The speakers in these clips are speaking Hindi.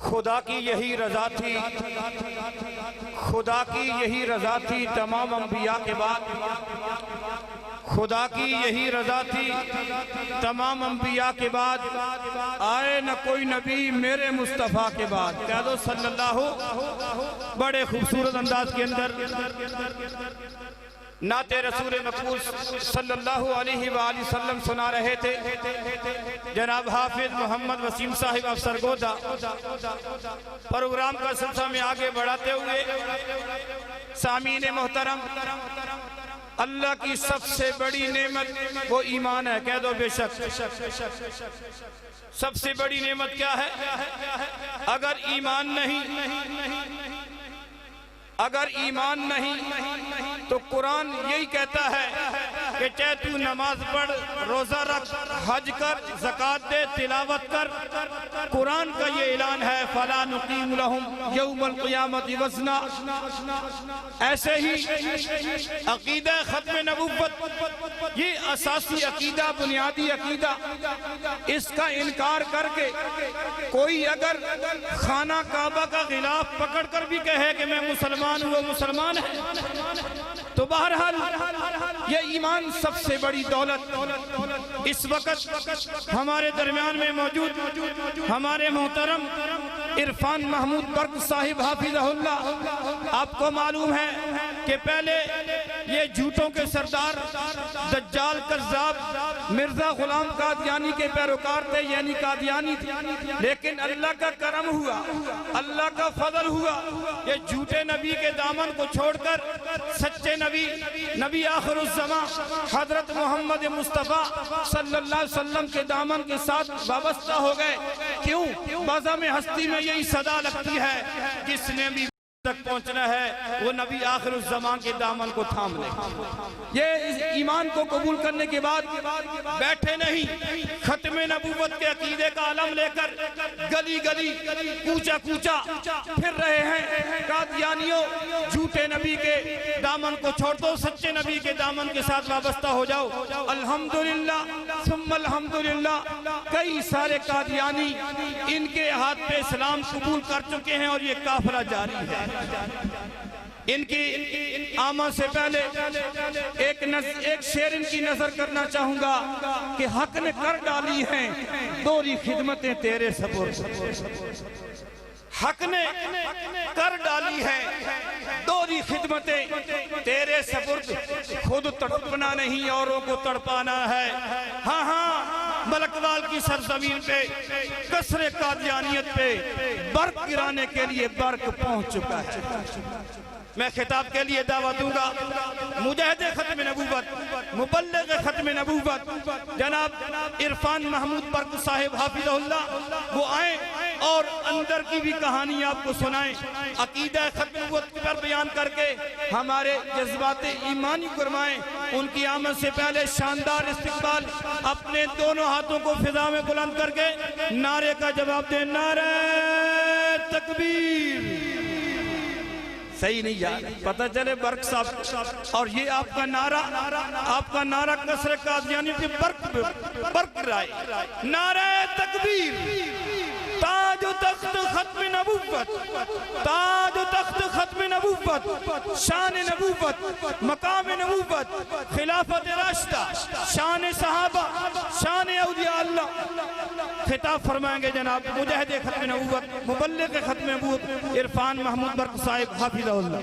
खुदा की यही रजा थी, खुदा की यही रजा थी तमाम अंबिया के बाद, खुदा की यही रजा थी तमाम अंबिया के बाद, आए न कोई नबी मेरे मुस्तफ़ा के बाद। कह दो सल्लल्लाहु। बड़े खूबसूरत अंदाज के अंदर नाते रसूल मकबूल सल्लल्लाहु अलैहि वसल्लम सुना रहे थे जनाब हाफिज मोहम्मद वसीम साहिब ऑफ सरगोदा। प्रोग्राम का सिलसिला में आगे बढ़ाते हुए सामीन मोहतरम, अल्लाह की सबसे बड़ी नेमत वो ईमान है। कह दो बेशक। सबसे बड़ी नेमत क्या है? अगर ईमान नहीं तो कुरान यही कहता है कि चाहे तू नमाज पढ़, रोजा रख, हज कर, ज़कात दे, तिलावत कर, कुरान का ये ऐलान है फला नुकीम लहुम यौमल क़ियामति वज़ना। ऐसे ही अकीदा खत्म नबुव्वत, ये असासी अकीदा, बुनियादी अकीदा, इसका इनकार करके कोई अगर खाना काबा का गिलाफ पकड़ कर भी कहे कि मैं मुसलमान हूँ, वो मुसलमान है। तो बहरहाल ये ईमान सबसे बड़ी दौलत इस वक्त हमारे दरमियान में मौजूद हमारे मोहतरम इरफान महमूद बर्क साहिब हाफिज़हुल्लाह। आपको मालूम है कि पहले ये झूठों के सरदार दज्जाल कज़्ज़ाब मिर्जा गुलाम कादियानी के पैरोकार थे, यानी कादियानी थे। लेकिन अल्लाह का करम हुआ, अल्लाह का फजल हुआ, ये झूठे नबी के दामन को छोड़कर सच्चे नबी आखिरुज़्ज़मा हजरत मोहम्मद मुस्तफ़ा सल्लल्लाहु अलैहि वसल्लम के दामन के साथ वाबस्ता हो गए। क्यों? बाज़ा में हस्ती में यही सदा लगती है, जिसने भी तक पहुंचना है वो नबी आखिरुज़्ज़मान के दामन को थाम ले। ये इस ईमान को कबूल करने के बाद बैठे नहीं, खत्मे नबूवत के अकीदे का आलम लेकर गली गली कूचा कूचा फिर रहे हैं। कादियानियों, झूठे नबी के दामन को छोड़ दो, सच्चे नबी के दामन के साथ वाबस्ता हो जाओ। अल्हम्दुलिल्लाह सुम्मा अल्हम्दुलिल्लाह, कई सारे कादियानी इनके हाथ पे इस्लाम कबूल कर चुके हैं और ये काफिला जारी है। इनकी आमद से पहले एक शेर इनकी नजर करना चाहूंगा कि हक ने कर डाली हैं दोहरी खिदमतें तेरे सपुर्द। हक ने कर डाली है दोहरी खिदमतें तेरे सपुर्द। खुद तड़पना नहीं, औरों को तड़पाना है। हाँ हाँ, मलकवाल की सरजमीन पे कसरे कादियानियत पे बर्क गिराने के लिए बर्क पहुंच चुका है। मैं खिताब के लिए दावा दूंगा, मुजाहिद खत्म नबूवत, मुबल्लिग खत्म नबूवत जनाब इरफान महमूद बर्क साहिब हाफिज़हुल्लाह, वो आए और अंदर की भी कहानी आपको सुनाएं, अकीदा खत्म नबूवत पर बयान करके हमारे जज्बात ईमानी फरमाएं। उनकी आमद से पहले शानदार इस्तिकबाल, अपने दोनों हाथों को फिजा में बुलंद करके नारे का जवाब दे, नारे तकबीर। सही नहीं यार, पता चले बर्क साहब। और ये आपका नारा कसरे कादियानी पे बर्क राय, नारे तकबीर। ताज तख्त खत्म नबूवत, ताज तख्त खत्म नबूवत, शान नबूवत, मकाम नबूवत, खिलाफत राशिदा, शान सहाबा, शान औलिया अल्लाह। खिताब फरमाएंगे जनाब मुजाहिद खत्म नबूवत, मुबल्लिग खत्म नबूवत इरफान महमूद बर्क साहिब हाफिज़हुल्लाह।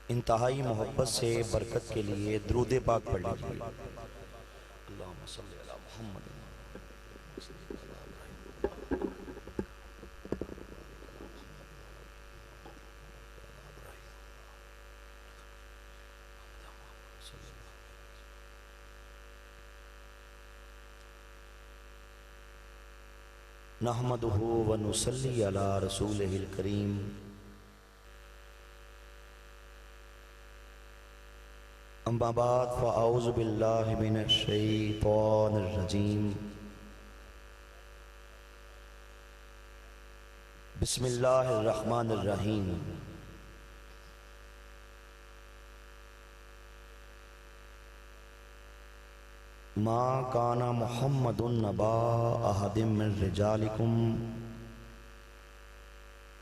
इंतहाई मोहब्बत से बरकत के लिए दुरूद पाक पढ़ लीजिए। अल्लाहुम्मा सल्ली अला मुहम्मद। नहमदुहु व नुसल्ली अला रसूलिहिल करीम। अम्मा बाद फ़अऊज़ु बिल्लाहि मिनश शैतानिर रजीम। बिस्मिल्लाहिर रहमानिर रहीम। मा काना मुहम्मदुन नबा अहदिम मिन रिजालिकुम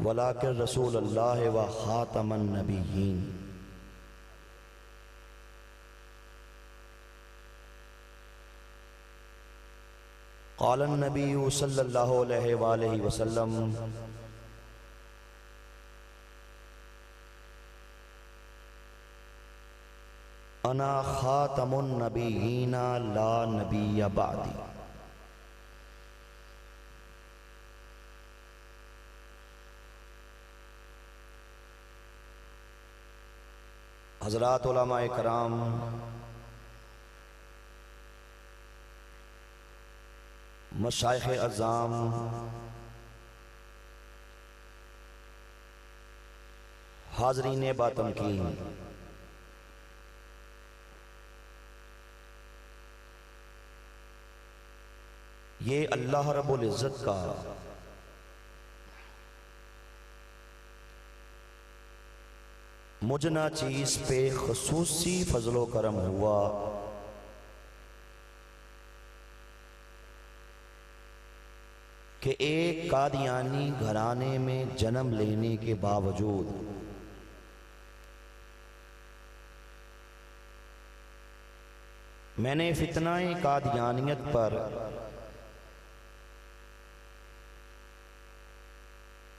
वलाकिन रसूलुल्लाह व खातमन नबिय्यीन। क़ालन नबिय्यु सल्लल्लाहु अलैहि वसल्लम अना खातमुन नबिय्यीना ला नबिय्य बादी। हज़रात उलमाए कराम, मशाइख़े अज़ाम, हाज़रीन बातमकीन, ये अल्लाह रब्बुल इज़्ज़त का मुजना चीज़ पे ख़ुसूसी फ़ज़लो करम हुआ कि एक कादियानी घराने में जन्म लेने के बावजूद मैंने फितनाए कादियानियत पर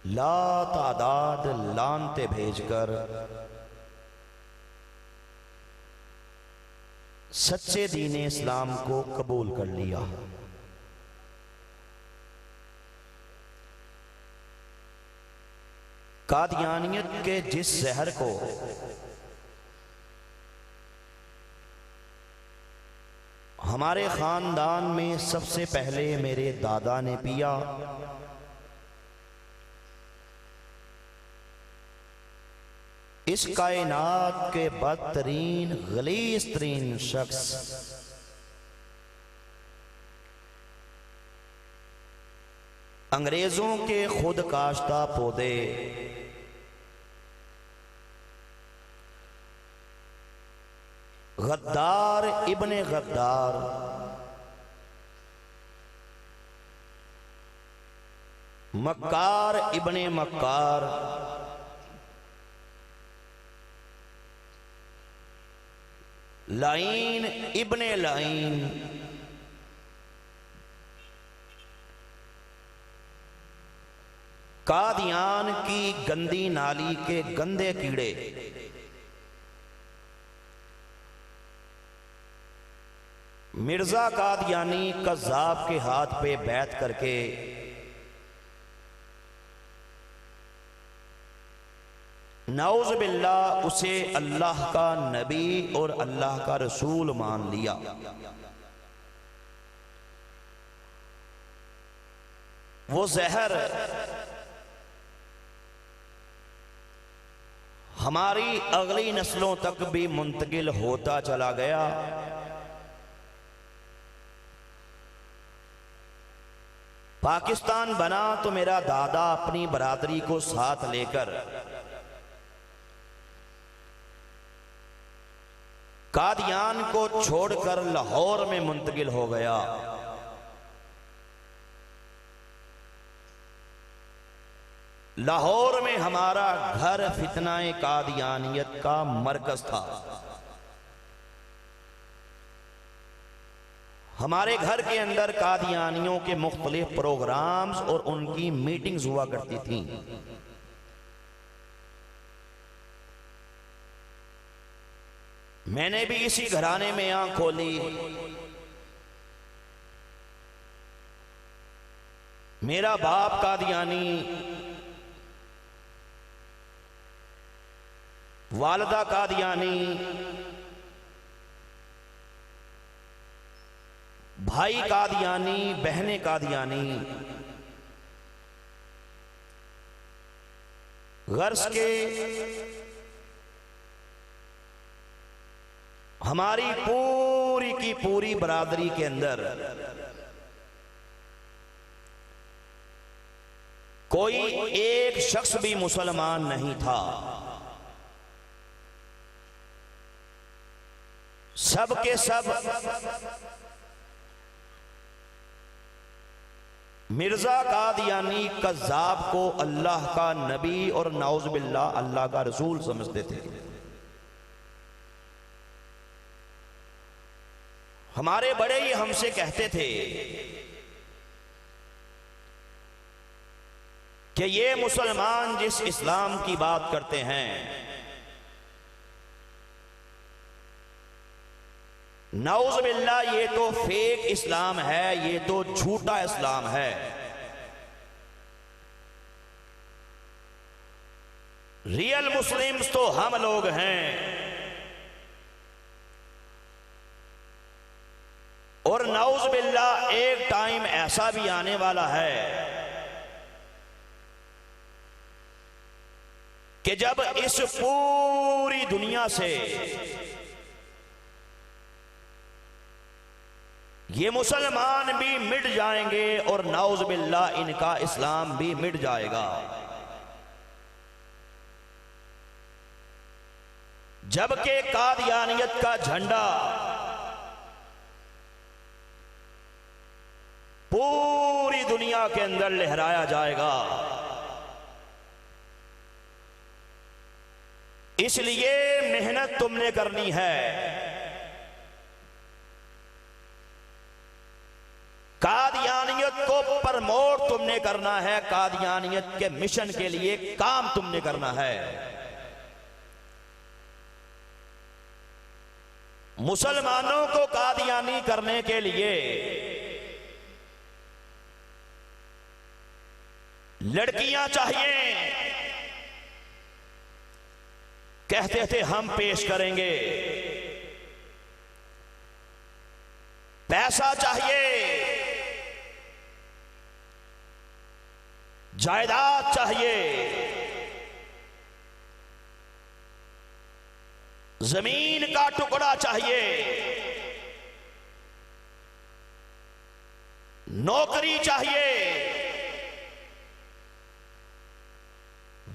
ला तादाद लानते भेजकर सच्चे दीन इस्लाम को कबूल कर लिया। कादियानियत के जिस जहर को हमारे खानदान में सबसे पहले मेरे दादा ने पिया, इस कायनात के बदतरीन गलीज़ तरीन शख्स अंग्रेजों के खुद काश्ता पौधे गद्दार इब्ने गद्दार मक्कार इब्ने मक्कार लाइन इब्ने लाइन कादियान की गंदी नाली के गंदे कीड़े मिर्जा कादियानी कज़्ज़ाब के हाथ पे बैठ करके नाउज़ बिल्लाह उसे अल्लाह का नबी और अल्लाह का रसूल मान लिया। वो जहर हमारी अगली नस्लों तक भी मुंतकिल होता चला गया। पाकिस्तान बना तो मेरा दादा अपनी बरादरी को साथ लेकर कादियान को छोड़कर लाहौर में मुंतकिल हो गया। लाहौर में हमारा घर फितनाए कादियानियत का मरकज था। हमारे घर के अंदर कादियानियों के मुख्तलिफ प्रोग्राम्स और उनकी मीटिंग्स हुआ करती थी। मैंने भी इसी घराने में आंख खोली। मेरा बाप कादियानी, वालिदा कादियानी, भाई कादियानी, बहनें कादियानी, गर्ज के हमारी पूरी की पूरी बरादरी के अंदर कोई एक शख्स भी मुसलमान नहीं था। सब के सब मिर्जा कादियानी कज़्ज़ाब को अल्लाह का नबी और नाउज़ बिल्लाह अल्लाह का रसूल समझते थे। हमारे बड़े ही हमसे कहते थे कि ये मुसलमान जिस इस्लाम की बात करते हैं, नाउज़ बिल्लाह ये तो फेक इस्लाम है, ये तो झूठा इस्लाम है। रियल मुस्लिम्स तो हम लोग हैं और नाउज़ बिल्लाह एक टाइम ऐसा भी आने वाला है कि जब इस पूरी दुनिया से ये मुसलमान भी मिट जाएंगे और नाउज़ बिल्लाह इनका इस्लाम भी मिट जाएगा। जबकि कादियानियत का झंडा पूरी दुनिया के अंदर लहराया जाएगा। इसलिए मेहनत तुमने करनी है, कादियानियत को प्रमोट तुमने करना है, कादियानियत के मिशन के लिए काम तुमने करना है। मुसलमानों को कादियानी करने के लिए लड़कियां चाहिए, कहते थे हम पेश करेंगे। पैसा चाहिए, जायदाद चाहिए, जमीन का टुकड़ा चाहिए, नौकरी चाहिए,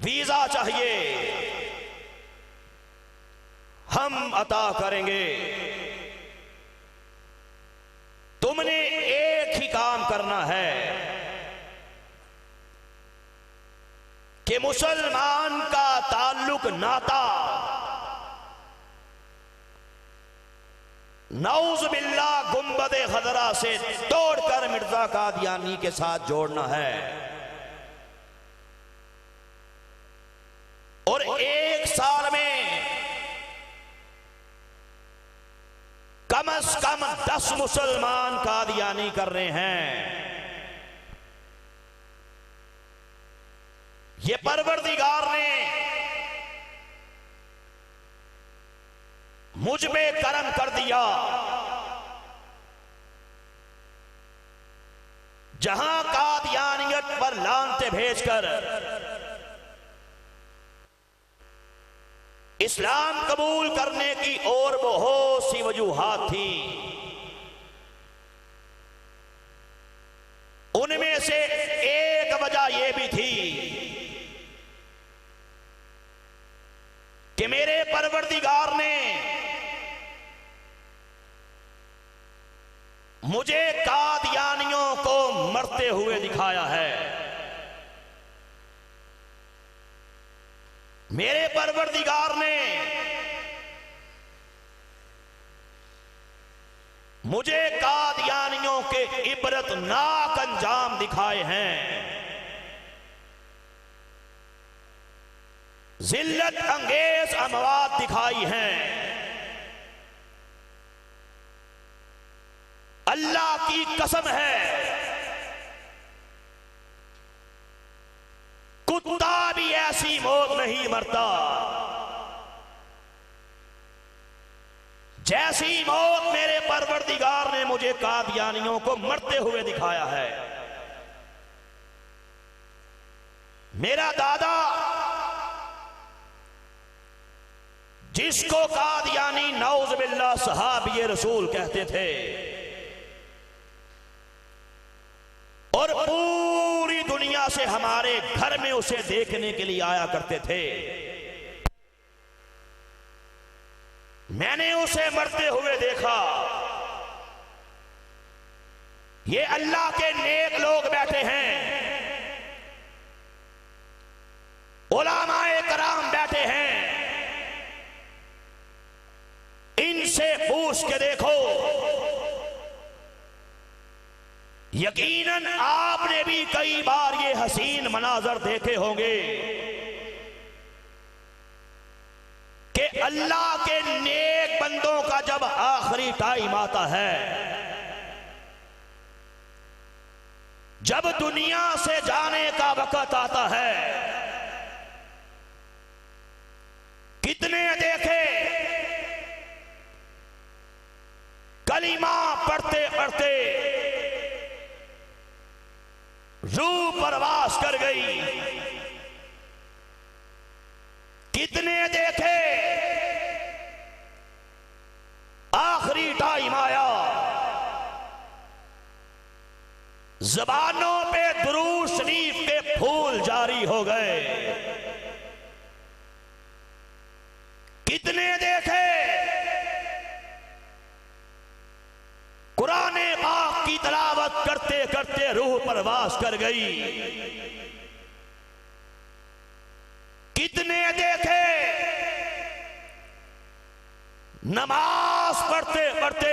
वीजा चाहिए, हम अता करेंगे। तुमने एक ही काम करना है कि मुसलमान का ताल्लुक नाता नाउज़ बिल्लाह गुंबदे खदरा से तोड़कर मिर्जा कादियानी के साथ जोड़ना है और एक साल में कम से कम 10 मुसलमान कादियानी कर रहे हैं। ये परवरदिगार ने मुझ पे करम कर दिया। जहां कादियानियत पर लानते भेजकर इस्लाम कबूल करने की और बहुत सी वजूहात थी, उनमें से एक वजह यह भी थी कि मेरे परवरदिगार ने मुझे कादियानियों को मरते हुए दिखाया है। मेरे परवरदिगार ने मुझे कादियानियों के इबरतनाक अंजाम दिखाए हैं, जिल्लत अंगेज अमवात दिखाई हैं। अल्लाह की कसम है, कुत्ता भी ऐसी मौत नहीं मरता जैसी मौत मेरे परवरदिगार ने मुझे कादियानियों को मरते हुए दिखाया है। मेरा दादा जिसको कादियानी नौज बिल्लाह सहाबी रसूल कहते थे, और पूरी दुनिया से हमारे घर में उसे देखने के लिए आया करते थे। मैंने उसे मरते हुए देखा। ये अल्लाह के नेक लोग बैठे हैं, उलमाए कराम बैठे हैं, इनसे पूछ के देखो, यकीनन आपने भी कई बार ये हसीन मनाजर देखे होंगे कि अल्लाह के नेक बंदों का जब आखिरी टाइम आता है, जब दुनिया से जाने का वक्त आता है, कितने देखे कलिमा पढ़ते पढ़ते रूह परवास कर गई, कितने देखे आखिरी टाइम आया, ज़बानों पे दुरूद शरीफ के फूल जारी हो गए, कितने देखे कुरान पाक की तिलावत करते करते रूह परवास कर गई, कितने देखे नमाज पढ़ते पढ़ते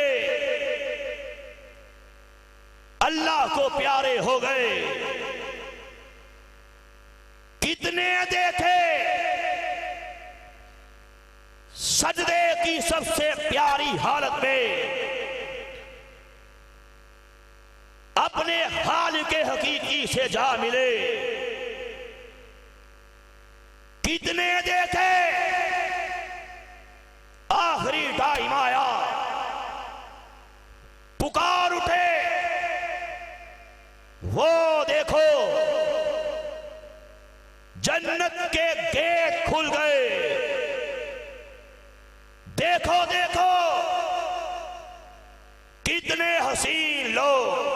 अल्लाह को प्यारे हो गए, कितने देखे सजदे की सबसे प्यारी हालत में अपने हाल के हकीकी से जा मिले, कितने देखे आखिरी टाइम आया, पुकार उठे, वो देखो जन्नत के गेट खुल गए, देखो देखो कितने हसीन लोग,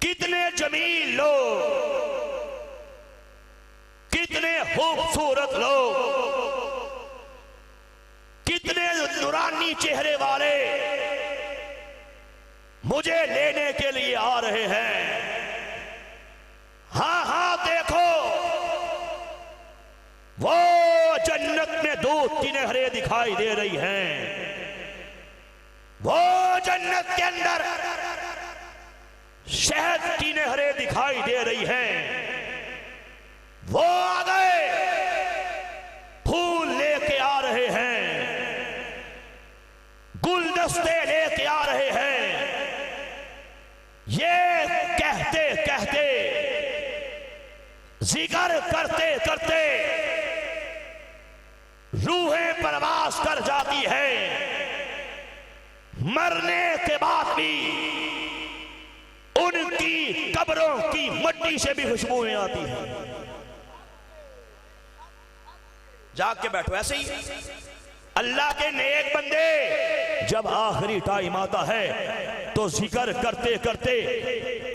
कितने जमील लोग, कितने खूबसूरत लोग, कितने नूरानी चेहरे वाले मुझे लेने के लिए आ रहे हैं। हाँ हाँ देखो, वो जन्नत में दूध की नहरें दिखाई दे रही हैं, वो जन्नत के अंदर शहद की नहरें दिखाई दे रही हैं, वो आ गए, फूल लेके आ रहे हैं, गुलदस्ते लेके आ रहे हैं। ये कहते कहते, जिक्र करते करते रूहें परवास कर जाती है, मरने के बाद भी उनकी कब्रों की मिट्टी से भी खुशबुएं आती हैं। जाग के बैठो ऐसे ही। अल्लाह के नेक बंदे जब आखिरी टाइम आता है तो जिक्र करते करते,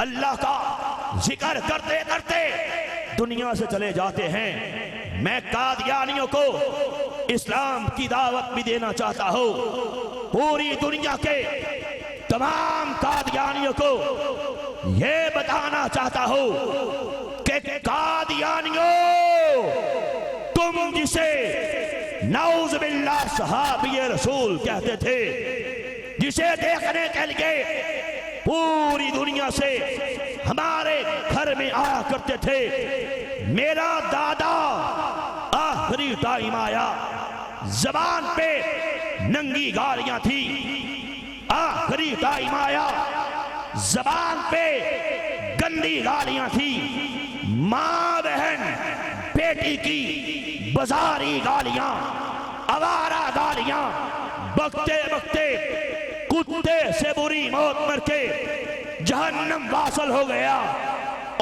अल्लाह का जिक्र करते करते दुनिया से चले जाते हैं। मैं कादियानियों को इस्लाम की दावत भी देना चाहता हूँ, पूरी दुनिया के तमाम कादियानियों को यह बताना चाहता हूँ कि कादियानियों, तुम जिसे नऊज़ बिल्लाह सहाबी रसूल कहते थे, जिसे देखने के लिए पूरी दुनिया से हमारे घर में आया करते थे, मेरा दादा आखिरी टाइम आया, जबान पे नंगी गालियां थी, आखिरी टाइम आया, जबान पे गंदी गालियां थी, माँ बहन बेटी की बाजारी गालियां, आवारा गालियां, बकते बकते कुत्ते से बुरी मौत मर के जहन्नम वासल हो गया।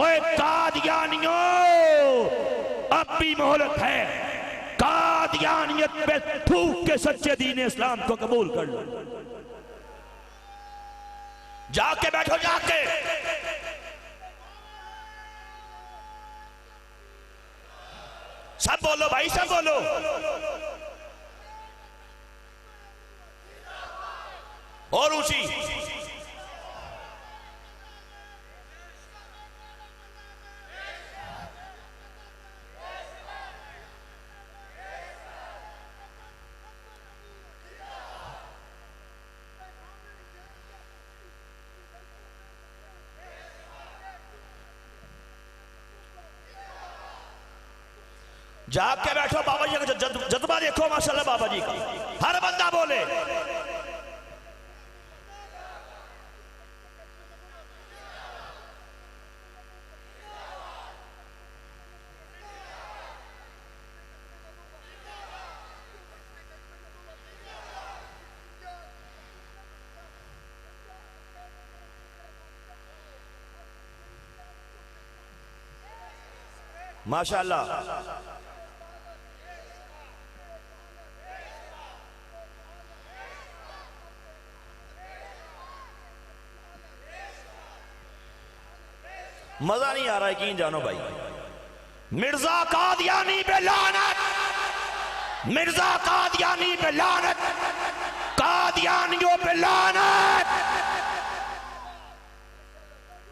ओए कादियानियों, अब भी मोहलत है, कादियानियों कादियानियत पे थूक के सच्चे दीन इस्लाम को कबूल कर लो। जाके बैठो, जाके सब बोलो भाई, सब बोलो। और ऊंची। जाग के बैठो। बाबा जी का जज्बा देखो माशाल्लाह, बाबा जी का हर बंदा बोले। माशाल्लाह। मजा नहीं आ रहा है, यकीन जानो भाई। मिर्जा कादियानी पे लानत, मिर्जा कादियानी पे लानत, कादियानियों पे लानत।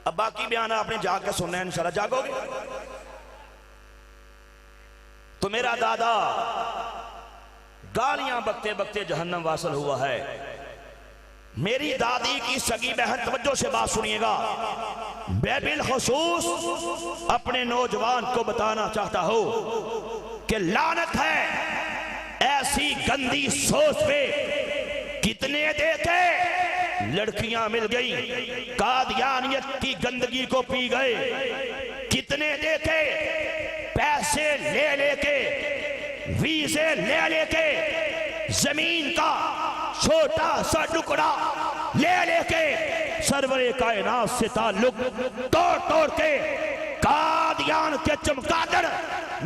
अब बाकी बयान आपने जाके सुनना है इंशाल्लाह। जागोगे तो मेरा दादा गालियां बकते बकते जहन्नम वासल हुआ है। मेरी दादी की सगी बहन, तवज्जो से बात सुनिएगा, बिल खुसूस अपने नौजवान को बताना चाहता हूं कि लानत है ऐसी गंदी सोच पे। कितने देखे लड़कियां मिल गई, कादियानियत की गंदगी को पी गए। कितने देखे पैसे ले लेके, वीजे ले लेके, जमीन का छोटा सा टुकड़ा ले लेके सरवरे कायनात से ताल्लुक तोड़ तोड़ के कादियान के चमगादड़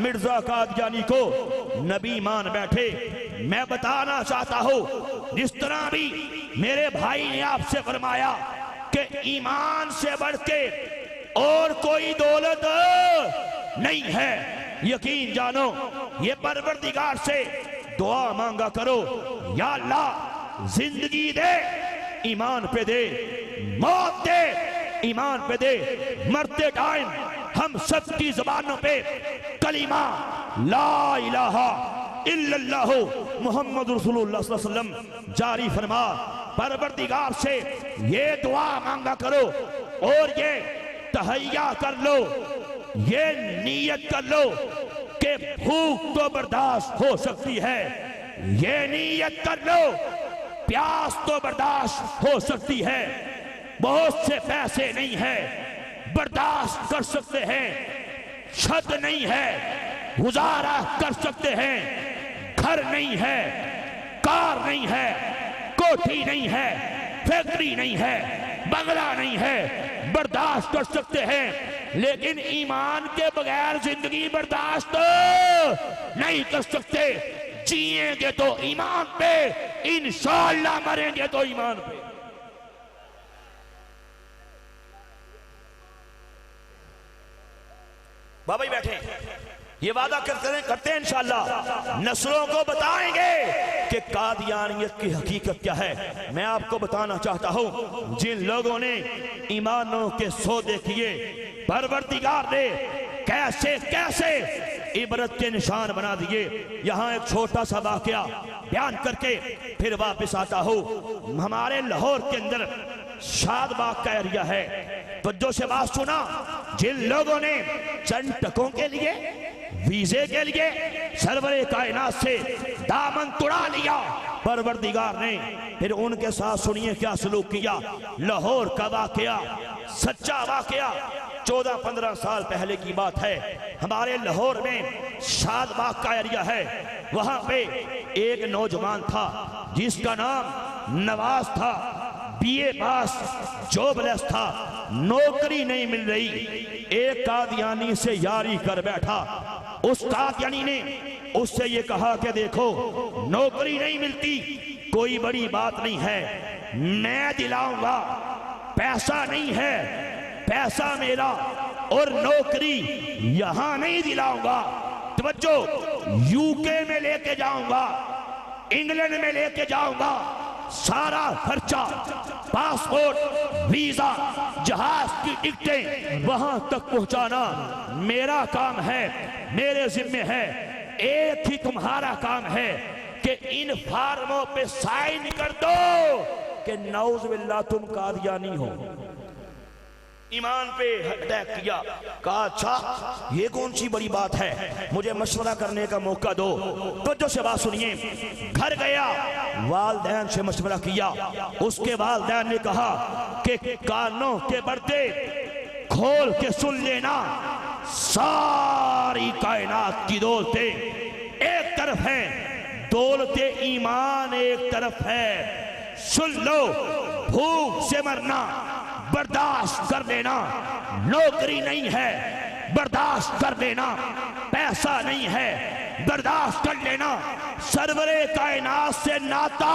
मिर्जा कादियानी को नबी मान बैठे। मैं बताना चाहता हूं, जिस तरह भी मेरे भाई ने आपसे फरमाया कि ईमान से बढ़ के और कोई दौलत नहीं है, यकीन जानो ये परवरदिगार से दुआ मांगा करो, या अल्लाह जिंदगी दे ईमान पे दे, मौत दे ईमान पे दे। मरते टाइम हम सब की जुबानों पे कलीमा ला इलाहा इल्लल्लाहु मुहम्मद रसूलुल्लाह सल्लल्लाहु अलैहि वसल्लम जारी फरमा। परवरदिगार से ये दुआ मांगा करो और ये तहैया कर लो, ये नीयत कर लो कि भूख तो बर्दाश्त हो सकती है, ये नीयत कर लो प्यास तो बर्दाश्त हो सकती है, बहुत से पैसे नहीं है बर्दाश्त कर सकते हैं, छत नहीं है गुजारा कर सकते हैं, घर नहीं है, कार नहीं है, कोठी नहीं है, फैक्ट्री नहीं है, बंगला नहीं है, बर्दाश्त कर सकते हैं। लेकिन ईमान के बगैर जिंदगी बर्दाश्त नहीं कर सकते। जिएंगे तो ईमान पे, इंशाअल्लाह मरेंगे तो ईमान पे। बाबा ही बैठे, ये वादा करते हैं इंशाअल्लाह नस्लों को बताएंगे कि कादियानियत की हकीकत क्या है। मैं आपको बताना चाहता हूं, जिन लोगों ने ईमानों के सौदे किए, परवरदिगार ने कैसे कैसे इबरत के निशान बना दिए। यहाँ एक छोटा सा वाकया बयान करके फिर वापस आता हूँ। हमारे लाहौर के अंदर शादबाग का एरिया है, तवज्जो से बात सुना। जिन लोगों ने चंद टकों के लिए, वीजे के लिए सरवरे कायनात से दामन तुड़ा लिया, परवरदिगार ने फिर उनके साथ सुनिए क्या सलूक किया। लाहौर का वाकया, सच्चा वाकया, 14-15 साल पहले की बात है। हमारे लाहौर में शादबाग का एरिया है, वहां पे एक नौजवान था जिसका नाम नवाज था, बीए पास, जॉबलेस था, नौकरी नहीं मिल रही। एक कादियानी से यारी कर बैठा। उस कादियानी ने उससे ये कहा कि देखो नौकरी नहीं मिलती कोई बड़ी बात नहीं है, मैं दिलाऊंगा, पैसा नहीं है, पैसा मेरा, और नौकरी यहां नहीं दिलाऊंगा, तवज्जो, यूके में लेके जाऊंगा, इंग्लैंड में लेके जाऊंगा, सारा खर्चा, पासपोर्ट, वीजा, जहाज की टिकटें वहां तक पहुंचाना मेरा काम है, मेरे जिम्मे है। एक ही तुम्हारा काम है कि इन फार्मों पे साइन कर दो कि नौजुबिल्लाह तुम कादियानी हो। ईमान पे अटैक किया, कहा अच्छा ये कौन सी बड़ी बात है, मुझे मशवरा करने का मौका दो। तो जो से बात सुनिए, घर गया, वालदैन से मशवरा किया, उसके वालदैन ने कहा कि कानों के पर्दे खोल के सुन लेना, सारी कायनात की दौलतें एक तरफ है, दौलते ईमान एक तरफ है, सुन लो, भूख से मरना बर्दाश्त कर लेना, नौकरी नहीं है बर्दाश्त कर लेना, पैसा नहीं है बर्दाश्त कर लेना, सरवरे कायनात से नाता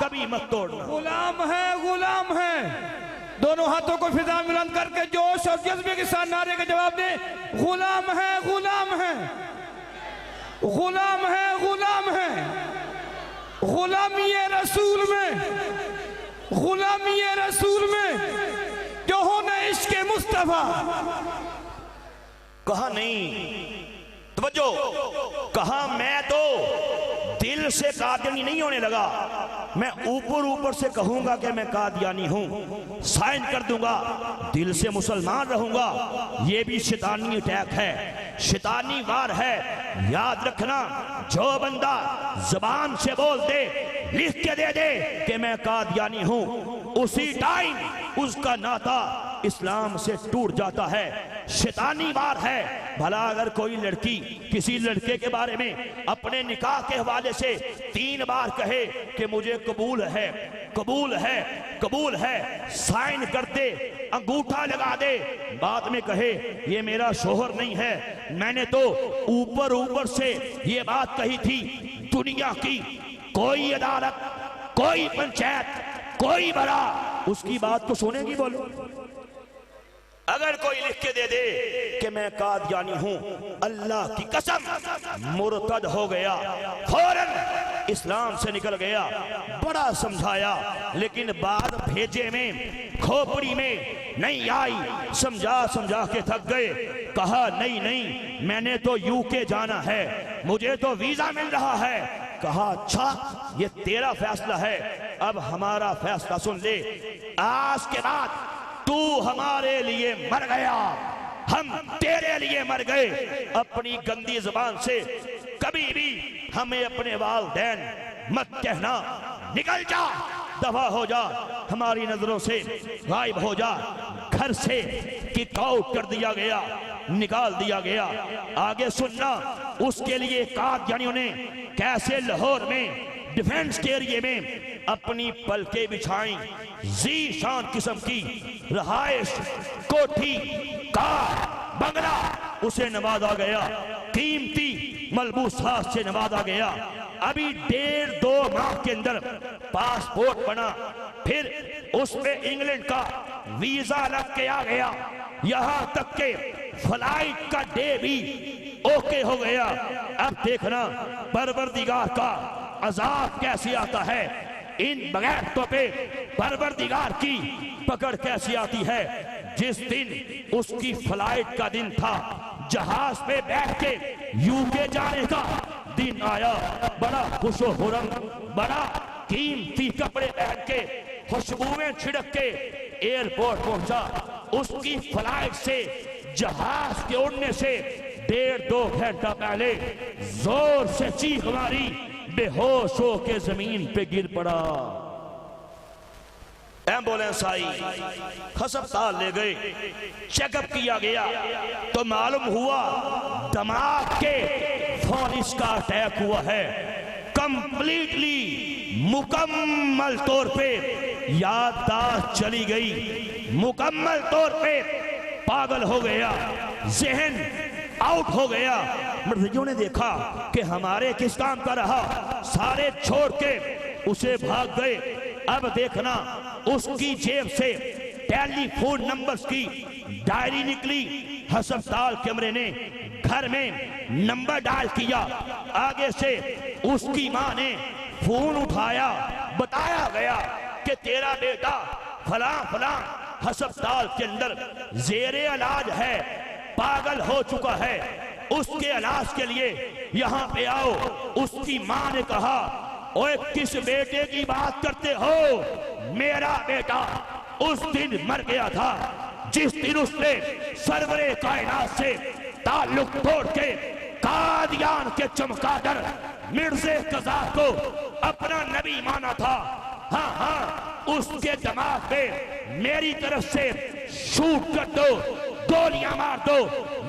कभी मत तोड़ना। गुलाम है, गुलाम है। दोनों हाथों को फिजा में बुलंद करके जोश और जज्बे के साथ नारे का जवाब दे, गुलाम है, गुलाम है, गुलाम है, गुलाम है। गुलामी रसूल में, गुलामी रसूल में जो होना इश्क मुस्तफा। कहा नहीं, तवज्जो, कहा मैं तो दिल से कादियानी नहीं होने लगा, मैं ऊपर ऊपर से कहूंगा कि मैं कादियानी हूं, साइन कर दूंगा, दिल से मुसलमान रहूंगा। ये भी शैतानी अटैक है, शैतानी वार है। याद रखना, जो बंदा जबान से बोल दे, लिख के दे दे कि मैं कादियानी हूं, उसी टाइम उसका नाता इस्लाम से टूट जाता है, शैतानी वार है। भला अगर कोई लड़की किसी लड़के के बारे में अपने निकाह के हवाले से 3 बार कहे कि मुझे कबूल है, कबूल है, कबूल है, साइन कर दे, अंगूठा लगा दे, बाद में कहे ये मेरा शोहर नहीं है, मैंने तो ऊपर ऊपर से ये बात कही थी, दुनिया की कोई अदालत, कोई पंचायत, कोई बड़ा उसकी बात को सुनेगी? बोलो, अगर कोई लिख के दे दे कि मैं कादियानी हूं, अल्लाह की कसम मुर्तद हो गया, फौरन इस्लाम से निकल गया। बड़ा समझाया, लेकिन बाद भेजे में, खोपड़ी में नहीं आई, समझा समझा के थक गए। कहा नहीं नहीं, मैंने तो यूके जाना है, मुझे तो वीजा मिल रहा है। कहा अच्छा, ये तेरा फैसला है, अब हमारा फैसला सुन ले। आज के बाद तू हमारे लिए मर गया, हम तेरे लिए मर गए। अपनी गंदी जुबान से कभी भी हमें अपने वालिदैन मत कहना, निकल जा, दफा हो जा, हमारी नजरों से गायब हो जा। घर से किक आउट कर दिया गया, निकाल दिया गया। आगे सुनना, उसके लिए कादियानियों ने कैसे लाहौर में डिफेंस के एरिया में अपनी पलके बिछाई, जीशान किस्म की रहाइश, कोठी, कार, बंगला उसे नवाजा गया, कीमती मलबूसात से नवाजा गया। अभी 1.5-2 माह के अंदर पासपोर्ट बना, फिर उसमें इंग्लैंड का वीजा लग के आ गया, यहां तक के फ्लाइट का डे भी ओके हो गया। अब देखना परवरदिगार का अजाब कैसे आता है, इन बगैरतों पे परवरदिगार की पकड़ कैसी आती है। जिस दिन उसकी फ्लाइट का दिन था, जहाज पे बैठ के यूके जाने का दिन आया, बड़ा खुशो खुरम, बड़ा कीमती कपड़े पहन के, खुशबुएं छिड़क के एयरपोर्ट पहुंचा। उसकी फ्लाइट से, जहाज के उड़ने से 1.5-2 घंटा पहले जोर से चीख मारी, बेहोश हो के जमीन पे गिर पड़ा। एम्बुलेंस आई, हस्पताल ले गए, चेकअप किया गया तो मालूम हुआ दिमाग के फौलिस का अटैक हुआ है। कंप्लीटली, मुकम्मल तौर पे याददाश्त चली गई, मुकम्मल तौर पे पागल हो गया, जहन आउट हो गया। मिर्जियों ने देखा कि हमारे किस काम का रहा, सारे छोड़ के उसे भाग गए। अब देखना उसकी जेब से टेलीफोन नंबर्स की डायरी निकली। हस्पताल कैमरे ने घर में नंबर डायल किया। आगे से उसकी मां ने फोन उठाया, बताया गया कि तेरा बेटा फलां फलां अस्पताल के अंदर जेरे इलाज है, पागल हो चुका है, उसके इलाज के लिए यहाँ पे आओ। उसकी मां ने कहा, ओए किस बेटे की बात करते हो? मेरा बेटा उस दिन मर गया था जिस दिन उसने सरवरे कायनात से ताल्लुक तोड़ के कादियान के चमगादड़ मिर्ज़े कज़ा को अपना नबी माना था। हाँ हाँ, उसके दिमाग पे मेरी तरफ से शूट कर दो, गोलियां मार दो,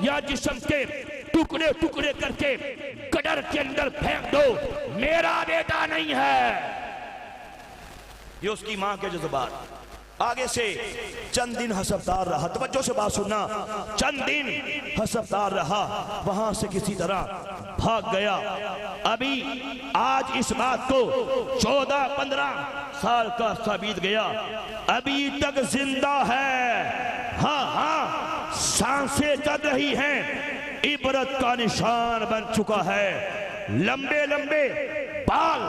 या जिस्म के टुकड़े टुकड़े करके गटर के अंदर फेंक दो, मेरा बेटा नहीं है। ये उसकी मां के जज्बात। आगे से चंद दिन अस्पताल रहा, तवज्जो से बात सुनना, चंद दिन अस्पताल रहा, वहां से किसी तरह भाग गया। अभी आज इस बात को 14-15 साल का अर्सा बीत गया, अभी तक जिंदा है। हाँ हाँ, सांसें चल रही हैं, इबरत का निशान बन चुका है। लंबे लंबे बाल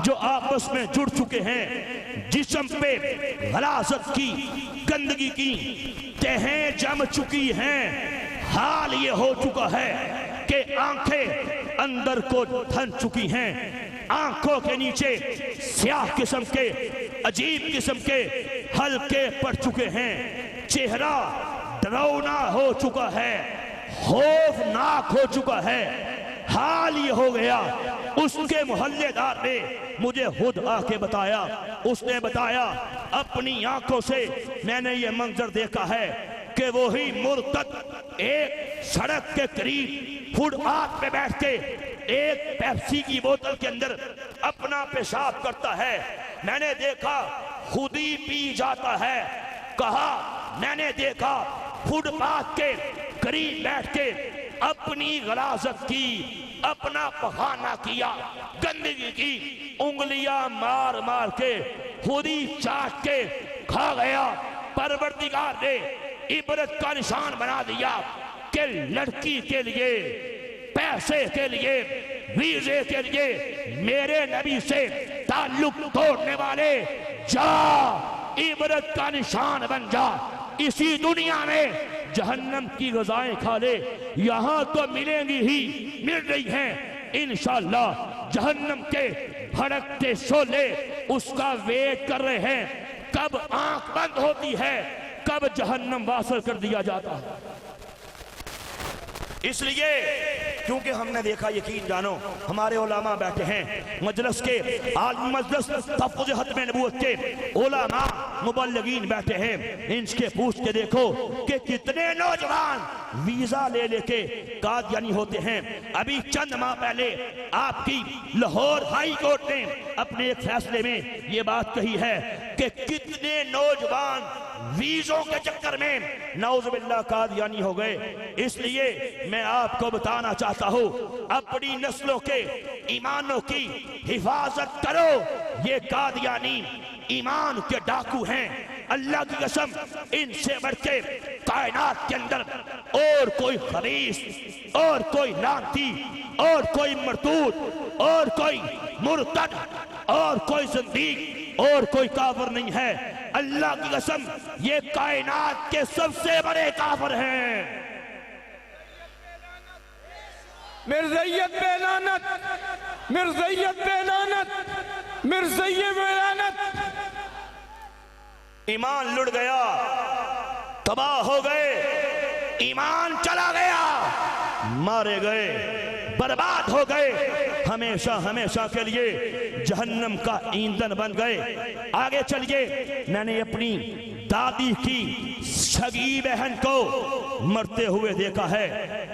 जो आपस में जुड़ चुके हैं, जिस्म पे गलाजत की, गंदगी की तहें जम चुकी हैं। हाल ये हो चुका है कि आंखें अंदर को धन चुकी हैं, आंखों के नीचे स्याह किस्म के, अजीब किस्म के हल्के पड़ चुके हैं, चेहरा डरावना हो चुका है, खौफनाक हो चुका है। हाल ये हो गया, उसके मोहल्लेदार ने मुझे खुद आके बताया, उसने बताया अपनी आंखों से मैंने ये मंजर देखा है कि वही मुर्तद एक सड़क के करीब फुटपाथ पे बैठ के एक पेप्सी की बोतल के अंदर अपना पेशाब करता है। मैंने देखा खुद ही पी जाता है। कहा मैंने देखा फुटपाथ के करीब बैठ के अपनी गलाजत की, अपना पखाना किया, गंदगी की, उंगलियां मार मार के खुद ही चाट के खा गया। परवरदिगार ने इबरत का निशान बना दिया कि लड़की के लिए, पैसे के लिए, वीजे के लिए मेरे नबी से ताल्लुक तोड़ने वाले, जा इबरत का निशान बन जा। इसी दुनिया में जहन्नम की ग़िज़ाएं खा ले, यहाँ तो मिलेंगी ही, मिल रही हैं इंशाअल्लाह। जहन्नम के भड़कते शोले उसका वेट कर रहे हैं, कब आंख बंद होती है, कब जहन्नम वासल कर दिया जाता है। इसलिए क्योंकि हमने देखा, यकीन जानो हमारे उलामा बैठे हैं मजलिस के, आलिम मजलिस तफ़्ज़ खत्म नबूवत के उलामा मुबल्लिगीन बैठे हैं। इनसे पूछ के देखो कि कितने नौजवान वीजा ले लेके कादियानी होते हैं। अभी चंद माह पहले आपकी लाहौर हाई कोर्ट ने अपने एक फैसले में ये बात कही है कि कितने नौजवान वीजों के चक्कर में नाउज़ुबिल्लाह कादियानी हो गए। इसलिए मैं आपको बताना चाहता हूं, अपनी नस्लों के ईमानों की हिफाजत करो। ये कादियानी ईमान के डाकू हैं, अल्लाह की कसम इनसे बढ़ के कायनात के अंदर और कोई खबीस, और कोई लानती, और कोई मरदूद, और कोई मुर्तद, और कोई ज़िंदीक, और कोई काफिर नहीं है। अल्लाह की कसम ये कायनात के सबसे बड़े काफिर हैं। मिर्ज़ैयत पे लानत, मिर्ज़ैयत पे लानत, मिर्ज़ैयत पे लानत। ईमान लुट गया, तबाह हो गए, ईमान चला गया, मारे गए, बर्बाद हो गए, हमेशा हमेशा के लिए जहन्नम का ईंधन बन गए। आगे चलिए, मैंने अपनी दादी की सगी बहन को मरते हुए देखा है।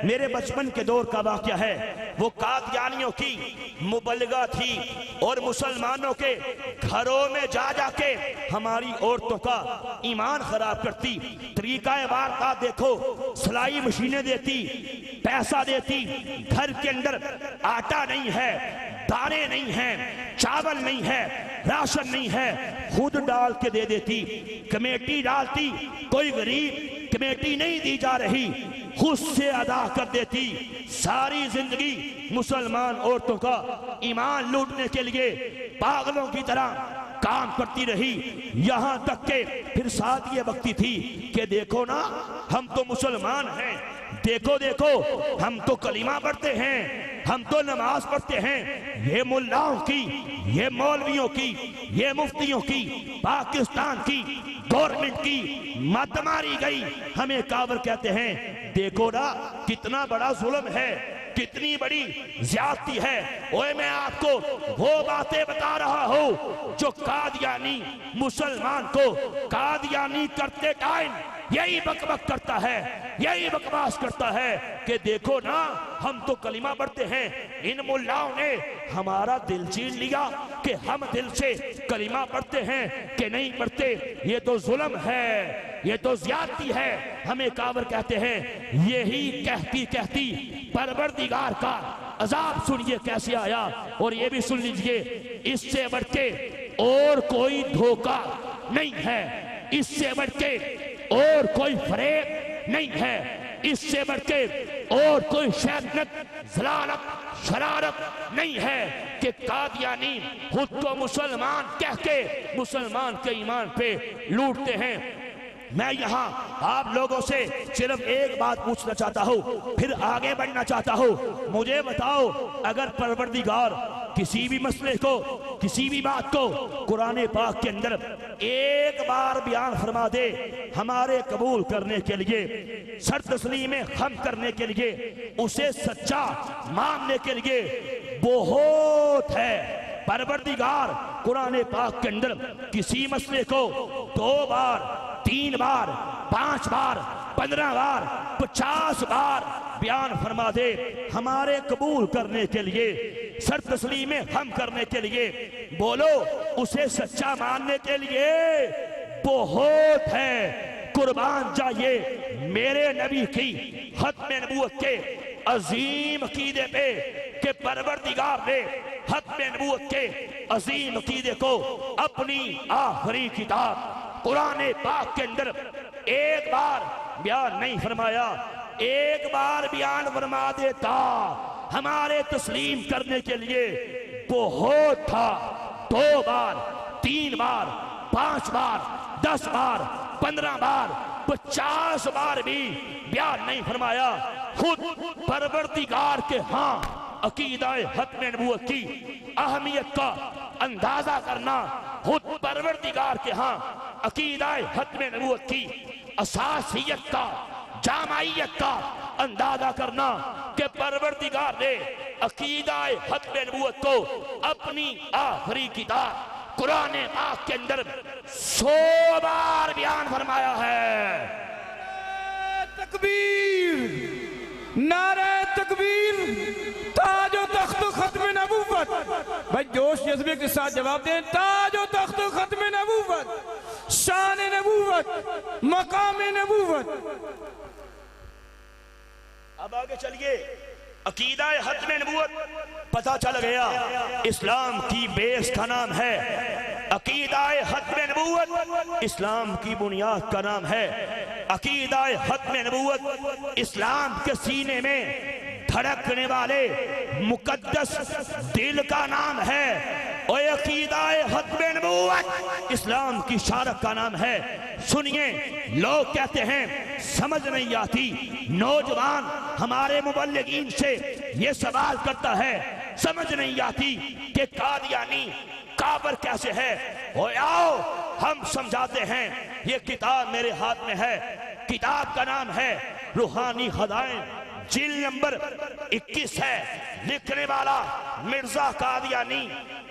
मेरे बचपन के दौर का वाक़या है। वो कादियानियों की मुबल्लिगा थी और मुसलमानों के घरों में जा जाके हमारी औरतों का ईमान खराब करती। तरीका वारदात देखो, सिलाई मशीनें देती, पैसा देती, घर के अंदर आटा नहीं है, दाने नहीं है, चावल नहीं है, राशन नहीं है, खुद डाल के दे देती। कमेटी डालती, कोई गरीब कमेटी नहीं दी जा रही, खुद से अदा कर देती। सारी जिंदगी मुसलमान औरतों का ईमान लूटने के लिए पागलों की तरह काम करती रही। यहां तक के फिर साथ ये बकती थी कि देखो ना, हम तो मुसलमान हैं, देखो देखो हम तो कलीमा पढ़ते हैं, हम तो नमाज पढ़ते हैं। ये मुल्लाओं की, ये मौलवियों की, ये मुफ्तियों की, पाकिस्तान की गवर्नमेंट की मत मारी गई। हमें कावर कहते हैं। देखो ना कितना बड़ा जुल्म है, कितनी बड़ी ज्यादती है। ओए मैं आपको वो बातें बता रहा हूं जो कादियानी मुसलमान को कादियानी करते टाइम यही बकबक करता है, यही बकवास करता है कि देखो ना हम तो कलीमा पढ़ते हैं। इन मुल्लाओं ने हमारा दिल छीन लिया कि हम दिल से कलीमा पढ़ते हैं कि नहीं पढ़ते। ये तो जुल्म है, ये तो ज्यादती है। हमें कावर कहते हैं। यही कहती कहती परवरदिगार का अजाब सुनिए कैसे आया। और ये भी सुन लीजिए, इससे बढ़ के और कोई धोखा नहीं है, इससे बढ़ के और कोई फरेब नहीं है, इससे बढ़ के और कोई शैतानत, ज़लालत, शरारत नहीं है कि कादियानी खुद को मुसलमान कह के मुसलमान के ईमान पे लूटते हैं। मैं यहाँ आप लोगों से सिर्फ एक बात पूछना चाहता हूँ, फिर आगे बढ़ना चाहता हूँ। मुझे बताओ, अगर परवरदिगार किसी भी मसले को, किसी भी बात को कुरान पाक के अंदर एक बार बयान फरमा दे, हमारे कबूल करने के लिए, सर तस्लीम हम करने के लिए, उसे सच्चा मानने के लिए बहुत है। परवरदिगार कुरान पाक के अंदर किसी मसले को 2 बार, 3 बार, 5 बार, 15 बार, 50 बार बयान फरमा दे, हमारे कबूल करने के लिए, सर तस्लीम हम करने के लिए। बोलो, उसे सच्चा मानने के लिए बहुत है। कुर्बान जाइए मेरे नबी की खत्म नबूवत के अजीम अकीदे पे कि परवरदिगार ने खत्म नबूवत के अजीम अकीदे को अपनी आखिरी किताब कुरान पाक के अंदर एक बार बयान नहीं फरमाया। एक बार बयान फरमा देता, हमारे तस्लीम करने के लिए बहुत था। 2 बार, 3 बार, 5 बार, 10 बार, 15 बार, 50 बार भी बयान नहीं फरमाया। खुद परवरदिगार के हाँ अकीदाए खत्म नबूवत की अहमियत का अंदाजा करना, खुद परवरदिगार के हाँ अकीदाए खत्म नबूवत की असासियत का, जामाइयत का अंदाजा करना कि परवरदिगार ने अकीदाए खत्म नबूवत को अपनी आखिरी किताब कुरान पाक के अंदर 100 बार बयान फरमाया है। तकबीर, नारे तकबीर, ताजो तख्त खत्म नबूवत। भाई जोश जज्बे के साथ जवाब दें। ताजो तख्त खत्म नबूवत, शान नबूवत, मकाम नबूवत। अब आगे चलिए, अकीदा खत्म नबूवत पता चल गया। इस्लाम की बेस का नाम है अकीदा खत्म नबूवत, इस्लाम की बुनियाद का नाम है अकीदा खत्म नबूवत। इस्लाम के सीने में धड़कने वाले मुकद्दस दिल का नाम है और अकीदा खत्म नबूवत इस्लाम की शारक का नाम है। सुनिए, लोग कहते हैं समझ नहीं आती। नौजवान हमारे मुबल्लिगीन से ये सवाल करता है, समझ नहीं आती कि कादियानी काबर कैसे है। हो आओ हम समझाते हैं। ये किताब मेरे हाथ में है, किताब का नाम है रूहानी खजाइन, जिल्द नंबर 21 है। लिखने वाला मिर्जा कादियानी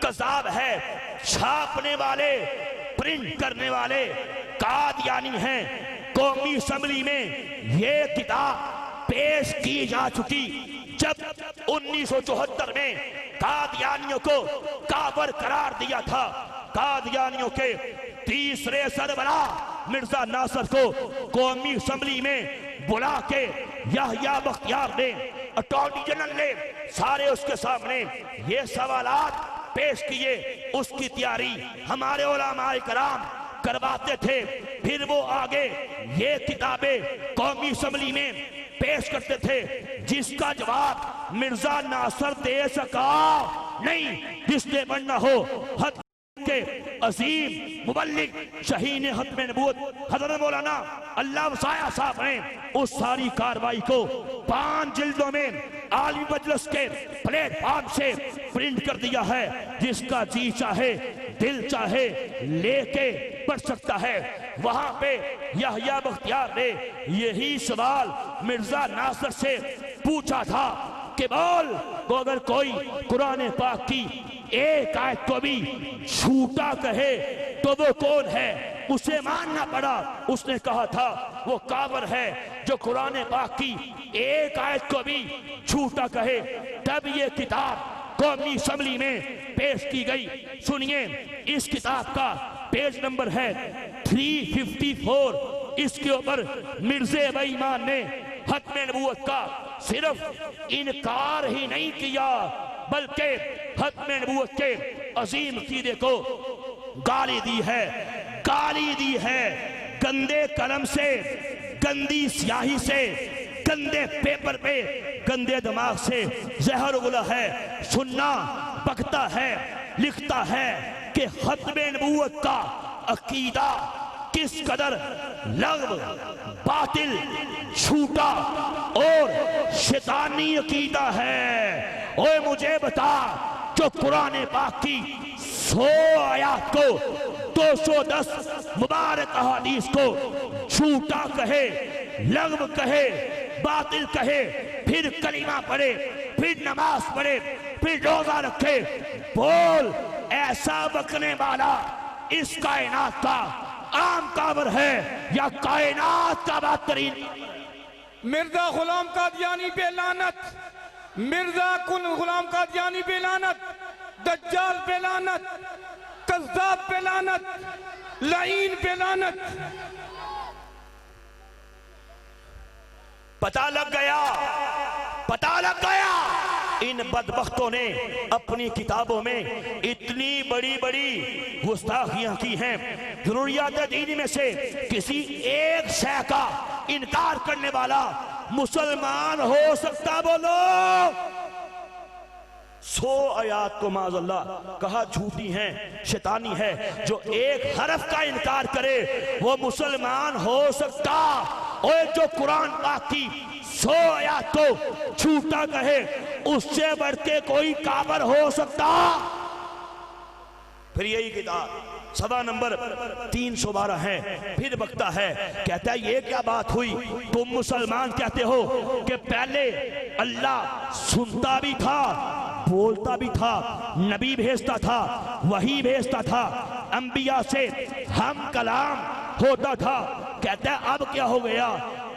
कज़ाब है, छापने वाले, प्रिंट करने वाले कादियानी हैं। कौमी असम्बली में ये किताब पेश की जा चुकी। जब 1974 में कादियानियों को काफिर करार दिया था, कादियानियों के तीसरे सरबराह मिर्जा नासिर को कौमी असम्बली में बुला के याह्या बख्तियार ने, अटॉर्नी जनरल ने सारे उसके सामने ये सवालात पेश किए। उसकी तैयारी हमारे उलमाए कराम करवाते थे। फिर वो आगे ये किताबें कौमी असम्बली में पेश करते थे, जिसका जवाब मिर्जा नासिर दे सका नहीं। जिसने बनना हो हद के अजीम मुबल्लिग शहीन खत्म नबूवत हज़रत मौलाना अल्लाह वसाया साहब ने उस सारी कार्रवाई को 5 जिल्दों में आलिम मजलिस के प्लेटफॉर्म से प्रिंट कर दिया है। जिसका जी चाहे दिल चाहे लेके पढ़ सकता है। वहां पे याह्या बख्तियार ने यही सवाल मिर्जा नासिर से पूछा था कि बोल को अगर कोई कुरान पाक की एक आयत को भी झूठा कहे तो वो कौन है, उसे मानना पड़ा। उसने कहा था वो काफिर है जो कुरान पाक की एक आयत को भी झूठा कहे। तब ये किताब कौमी असम्बली में पेश की गई। सुनिए, इस किताब का पेज नंबर है 354। इसके ऊपर मिर्ज़े बेईमान ने खत्म नबूवत का सिर्फ इनकार ही नहीं किया, बल्कि खत्म नबूवत के अजीम अकीदे को गाली दी है, गाली दी है। गंदे कलम से, गंदी स्याही से, गंदे पेपर पे, गंदे दिमाग से जहर उगला है। सुनना पकता है, लिखता है कि खत्म नबूवत का अकीदा किस कदर लग़्व, बातिल, झूठा और शैतानी अकीदा है। ओए मुझे बता, जो कुरान पाक की 100 आयात को, 210 मुबारक अहादीस को झूठा कहे, लग़्व कहे, बातिल कहे, फिर कलीमा पढ़े, फिर नमाज पढ़े, फिर रोजा रखे, बोल ऐसा बकने वाला इस कायनात का आम काफिर है या कायनात का बदतरीन? मिर्जा गुलाम कादियानी पे लानत, मिर्जा गुलाम कादियानी पे लानत, दज्जाल पे लानत, कज़्ज़ाब पे लानत, लईन पे लानत। पता लग गया, पता लग गया। इन बदबख्तों ने अपनी किताबों में इतनी बड़ी बड़ी गुस्ताखियां की हैं। ज़रूरियात दीन में से किसी एक शय का इनकार करने वाला मुसलमान हो सकता? बोलो। 100 आयात को माज़अल्लाह कहा झूठी हैं, शैतानी है। जो एक हरफ का इनकार करे वो मुसलमान हो सकता? और जो कुरान पाक की 100 आयात को झूठा कहे उससे बढ़ के कोई काफिर हो सकता? फिर यही किताब सवा नंबर 312 है। फिर बकता है, कहता है ये क्या बात हुई, तुम मुसलमान कहते हो कि पहले अल्लाह सुनता भी था, बोलता भी था, नबी भेजता था, वही भेजता था, अंबिया से हम कलाम होता था। कहता है अब क्या हो गया,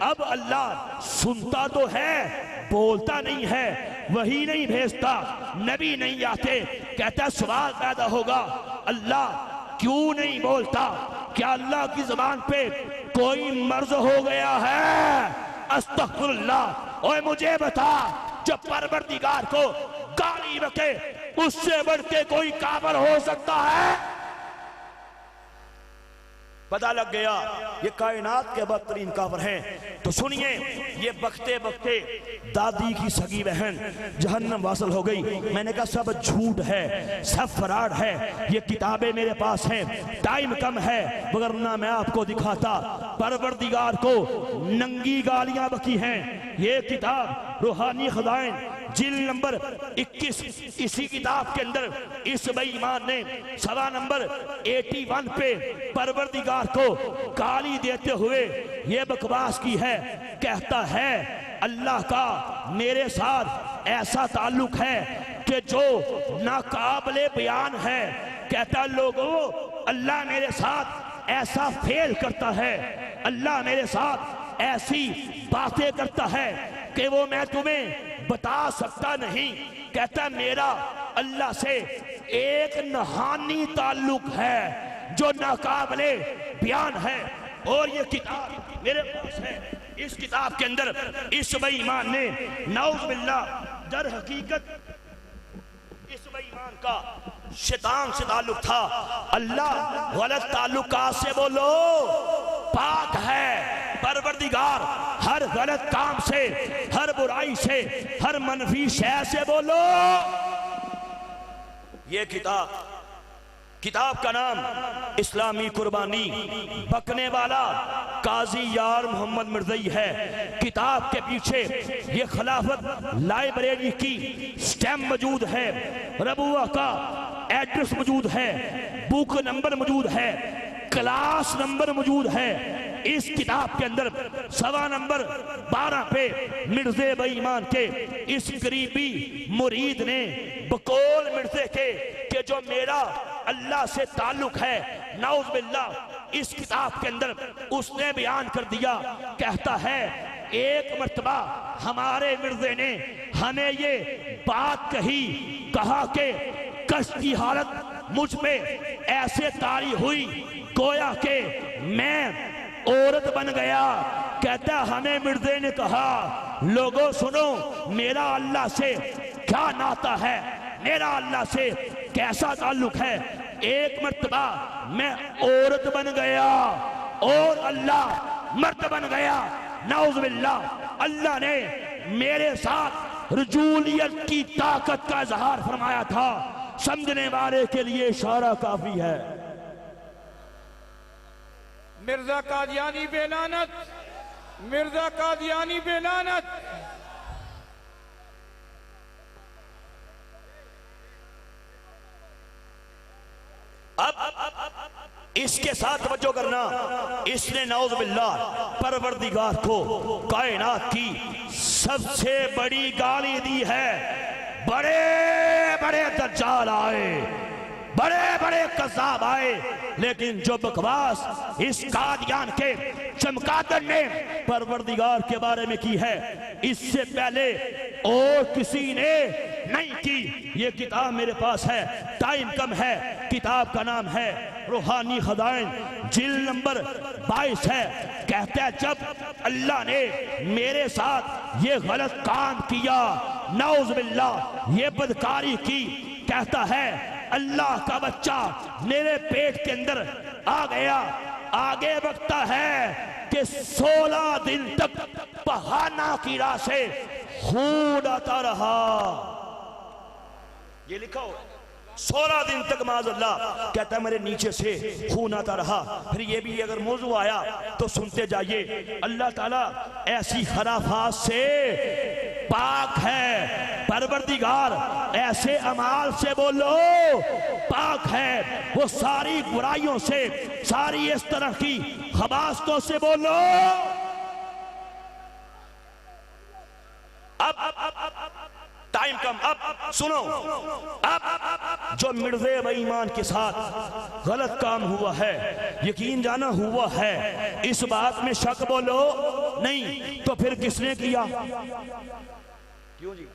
अब अल्लाह सुनता तो है, बोलता नहीं है, वही नहीं भेजता, नबी नहीं आते। कहता है सवाल पैदा होगा, अल्लाह क्यों नहीं बोलता? क्या अल्लाह की जुबान पे कोई मर्ज हो गया है? अस्तगफिरुल्लाह। और मुझे बता, जब परवरदिगार को गाली बके उससे बढ़ के कोई काफिर हो सकता है? पता लग गया ये कायनात के बदतरीन काफिर हैं। तो सुनिए, ये बकते बकते दादी की सगी बहन जहन्नम वासल हो गई। मैंने कहा सब झूठ है, सब फराड है। ये किताबें मेरे पास हैं, टाइम कम है, वरना मैं आपको दिखाता। परवरदिगार को नंगी गालियां बकी हैं। ये किताब रूहानी खजाइन जिल्द नंबर 21, इसी किताब के अंदर इस बेईमान ने सवा नंबर 81 पे परवरदिगार को गाली देते हुए ये बकवास की है। कहता है अल्लाह का मेरे साथ ऐसा ताल्लुक है कि जो नाकाबिले बयान है। कहता लोगों, अल्लाह मेरे साथ ऐसा फेल करता है, अल्लाह मेरे साथ ऐसी बातें करता है कि वो मैं तुम्हें बता सकता नहीं। कहता मेरा अल्लाह से एक नहानी ताल्लुक है जो नाकाबिले बयान है। और ये किताब मेरे पास है, इस किताब के अंदर इस बेईमान ने नऊज़ बिल्लाह दर हकीकत इस बेईमान का शैतान से ताल्लुक था। अल्लाह गलत ताल्लुकात से बोलो पाक है। परवरदिगार हर गलत काम से, हर बुराई से, हर मनफी शय से बोलो। ये किताब का नाम इस्लामी कुर्बानी, बकने वाला काजी यार मोहम्मद मिर्ज़ई है। किताब के पीछे ये खिलाफत लाइब्रेरी की स्टैम्प मौजूद है, रबुआ का एड्रेस मौजूद है, बुक नंबर मौजूद है, क्लास नंबर मौजूद है। इस किताब के अंदर सवा नंबर 12 पे मिर्ज़े बेईमान के इस करीबी मुरीद ने बकौल मिर्ज़े के जो मेरा अल्लाह से ताल्लुक है, नऊज़ बिल्लाह, इस किताब के अंदर उसने बयान कर दिया। कहता है एक मर्तबा हमारे मिर्ज़े ने हमें ये बात कहा कि कष्ट की हालत मुझ पे ऐसे तारी हुई गोया के मैं औरत बन गया। कहता हमें मिर्ज़े ने कहा लोगों सुनो, मेरा अल्लाह से क्या नाता है, मेरा अल्लाह से कैसा ताल्लुक है। एक मर्तबा मैं औरत बन गया और अल्लाह मर्द बन गया। नऊज़ बिल्लाह, अल्लाह ने मेरे साथ रजूलियत की ताकत का इजहार फरमाया था। समझने वाले के लिए इशारा काफी है। मिर्जा कादियानी बेलानत, मिर्जा कादियानी बेलानत। अब इसके साथ तवज्जो करना, इसने नऊज़ बिल्लाह परवरदिगार को कायनात की सबसे बड़ी गाली दी है। बड़े बड़े दज्जाल आए, बड़े बड़े कज़्ज़ाब आए, लेकिन जो बकवास इस कादियान के चमगादड़ ने परवरदिगार के बारे में की है, इससे पहले और किसी ने नहीं की। ये किताब मेरे पास है, टाइम कम है। किताब का नाम है रूहानी खजाइन, जिल्द नंबर 22 है। कहता है जब अल्लाह ने मेरे साथ ये गलत काम किया, नऊज़ बिल्लाह, ये बदकारी की, कहता है अल्लाह का बच्चा मेरे पेट के अंदर आ गया। आगे बकता है कि 16 दिन तक बहाना की राह से खून आता रहा। ये लिखो 16 दिन तक माज़अल्लाह, कहता है मेरे नीचे से खून आता रहा। फिर ये भी अगर मौजू आया तो सुनते जाइए। अल्लाह ताला ऐसी खराफात से पाक है। परवरदिगार ऐसे अमाल से बोलो पाक है। वो सारी बुराइयों से, सारी इस तरह की खबास्तों से बोलो। अब टाइम कम, अब सुनो। अब जो मिर्ज़े बेईमान के साथ गलत काम हुआ है, यकीन जाना हुआ है, इस बात में शक बोलो नहीं। तो फिर किसने किया? क्यों जी?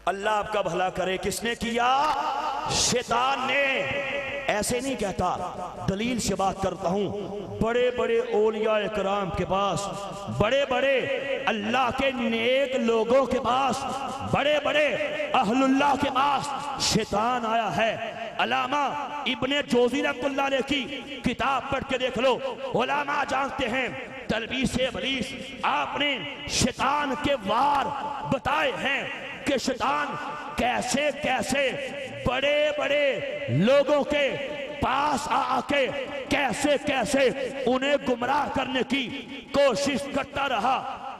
अल्लाह आपका भला करे। किसने किया? शैतान ने। ऐसे नहीं कहता, दलील से बात करता हूं। बड़े बड़े औलिया कराम के पास, बड़े बड़े अल्लाह के नेक लोगों के पास, बड़े बड़े अहलुल्लाह के पास शैतान आया है। अलामा इब्ने जोज़ी रहमतुल्लाह अलैह की किताब पढ़ के देख लो। उलामा जानते हैं तलबीस इब्लीस, आपने शैतान के वार बताए हैं कि शैतान कैसे कैसे बड़े बड़े लोगों के पास आके कैसे कैसे उन्हें गुमराह करने की कोशिश करता रहा,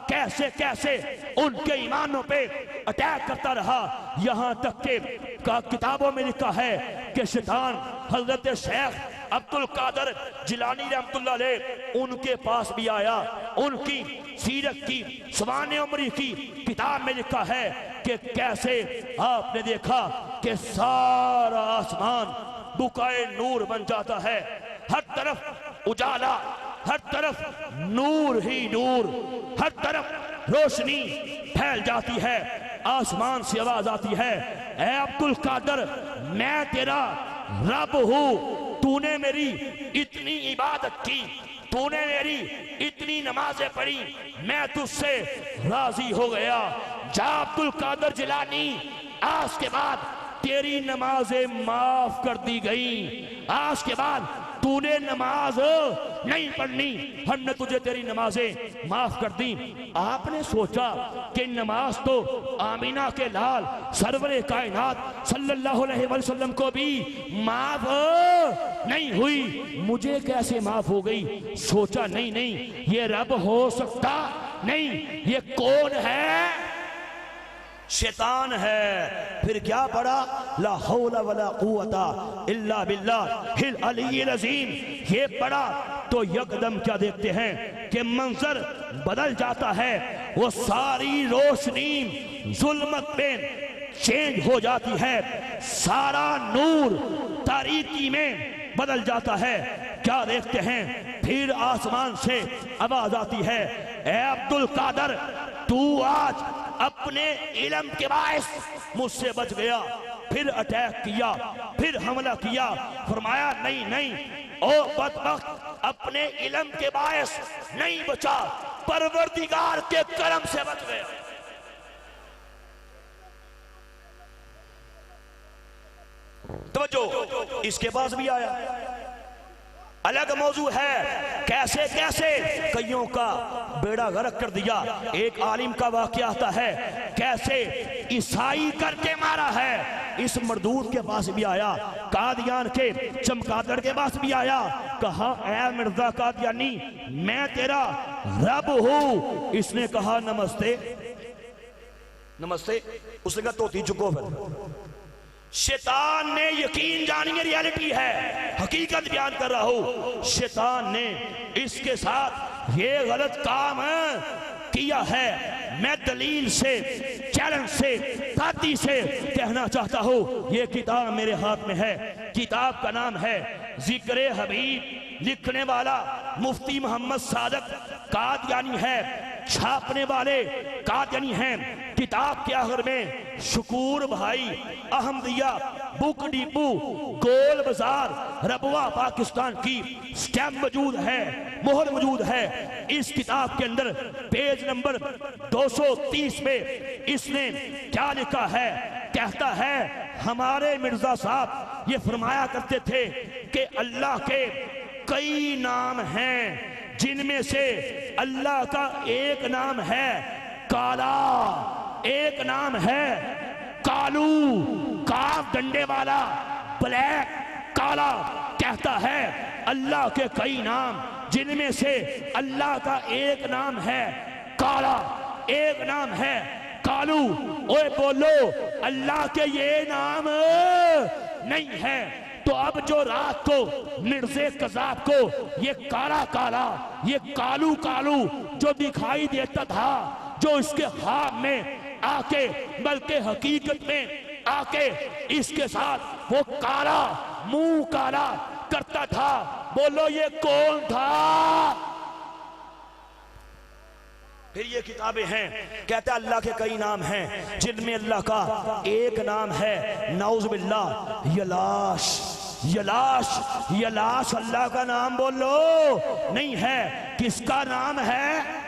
कैसे कैसे उनके ईमानों पे अटैक करता रहा। यहां तक के किताबों में लिखा है कि शैतान हजरत शेख अब्दुल कादर जिलानी रहमतुल्लाह अलैह उनके पास भी आया। उनकी सीरत की सवाने उमरी की किताब में लिखा है कि कैसे आपने देखा कि सारा आसमान बुकाए नूर बन जाता है, हर तरफ उजाला, हर तरफ नूर ही नूर, हर तरफ रोशनी फैल जाती है। आसमान से आवाज आती है, ऐ अब्दुल कादर, मैं तेरा रब हूं, तूने मेरी इतनी इबादत की, तूने मेरी इतनी नमाजें पढ़ी, मैं तुझसे राजी हो गया। जा अब्दुल कादर जिलानी, आज के बाद तेरी नमाजें माफ कर दी गई, आज के बाद तूने नमाज नहीं पढ़नी, हमने तुझे तेरी नमाजें माफ कर दी। आपने सोचा कि नमाज तो आमीना के लाल सरवरे कायनात सल्लल्लाहु अलैहि वसल्लम को भी माफ नहीं हुई, मुझे कैसे माफ हो गई? सोचा नहीं नहीं, ये रब हो सकता नहीं, ये कौन है? शैतान है। फिर क्या पढ़ा? ला हौला वला कुव्वता इल्ला बिल्लाहिल अलीय्यिल अज़ीम। ये पढ़ा तो यकदम क्या देखते हैं कि मंजर बदल जाता है, वो सारी रोशनी जुल्मत में चेंज हो जाती है, सारा नूर तारीकी में बदल जाता है। क्या देखते हैं? फिर आसमान से आवाज आती है, ए अब्दुल कादर, तू आज अपने इल्म के बायस मुझसे बच गया। फिर अटैक किया, फिर हमला किया। फरमाया नहीं नहीं, ओ बदबख्त, अपने इल्म के बायस नहीं बचा, परवरदिगार के करम से बच गया। तवज्जो, इसके पास भी आया, अलग मौजू है। कैसे कैसे कईयों का बेड़ा गर्क कर दिया। एक आलिम का वाक़या आता है, कैसे ईसाई करके मारा है। इस मरदूद के पास भी आया, कादियान के चमगादड़ के पास भी आया, कहा ऐ मिर्जा कादियानी, मैं तेरा रब हूं। इसने कहा नमस्ते नमस्ते, उसने कहा धोती चुको। फिर शैतान ने, यकीन जानिए रियलिटी है, हकीकत बयान कर रहा हूं, शैतान ने इसके साथ ये गलत काम किया है। मैं दलील से, चैलेंज से, दादी से कहना चाहता हूं, ये किताब मेरे हाथ में है। किताब का नाम है जिक्र हबीब, लिखने वाला मुफ्ती मोहम्मद सादक कादियानी है, छापने वाले कादियानी हैं। किताब के आखिर में शकूर भाई अहमदिया बुक डिपो गोल बाजार रबवा पाकिस्तान की स्टैम्प मौजूद है, मोहर मौजूद है। इस किताब के अंदर पेज नंबर 230 में इसने क्या लिखा है? कहता है, हमारे मिर्जा साहब ये फरमाया करते थे कि अल्लाह के कई नाम हैं, जिनमें से अल्लाह का एक नाम है काला, एक नाम है कालू, काफ डंडे वाला, ब्लैक, काला। कहता है अल्लाह के कई नाम, जिनमें से अल्लाह का एक नाम है काला, एक नाम है कालू। ओए बोलो, अल्लाह के ये नाम नहीं है। तो अब जो रात को मिर्जे कज़ाब को ये काला काला, ये कालू कालू जो दिखाई देता था, जो इसके हाथ में आके, बल्कि हकीकत में आके इसके साथ वो काला, मुंह काला करता था, बोलो ये कौन था? फिर ये किताबें हैं, कहता है अल्लाह के कई नाम हैं, जिनमें अल्लाह का एक नाम है नाउज़ बिल्लाह यलाश। यलाश, यलाश अल्लाह का नाम बोलो नहीं है। किसका नाम है?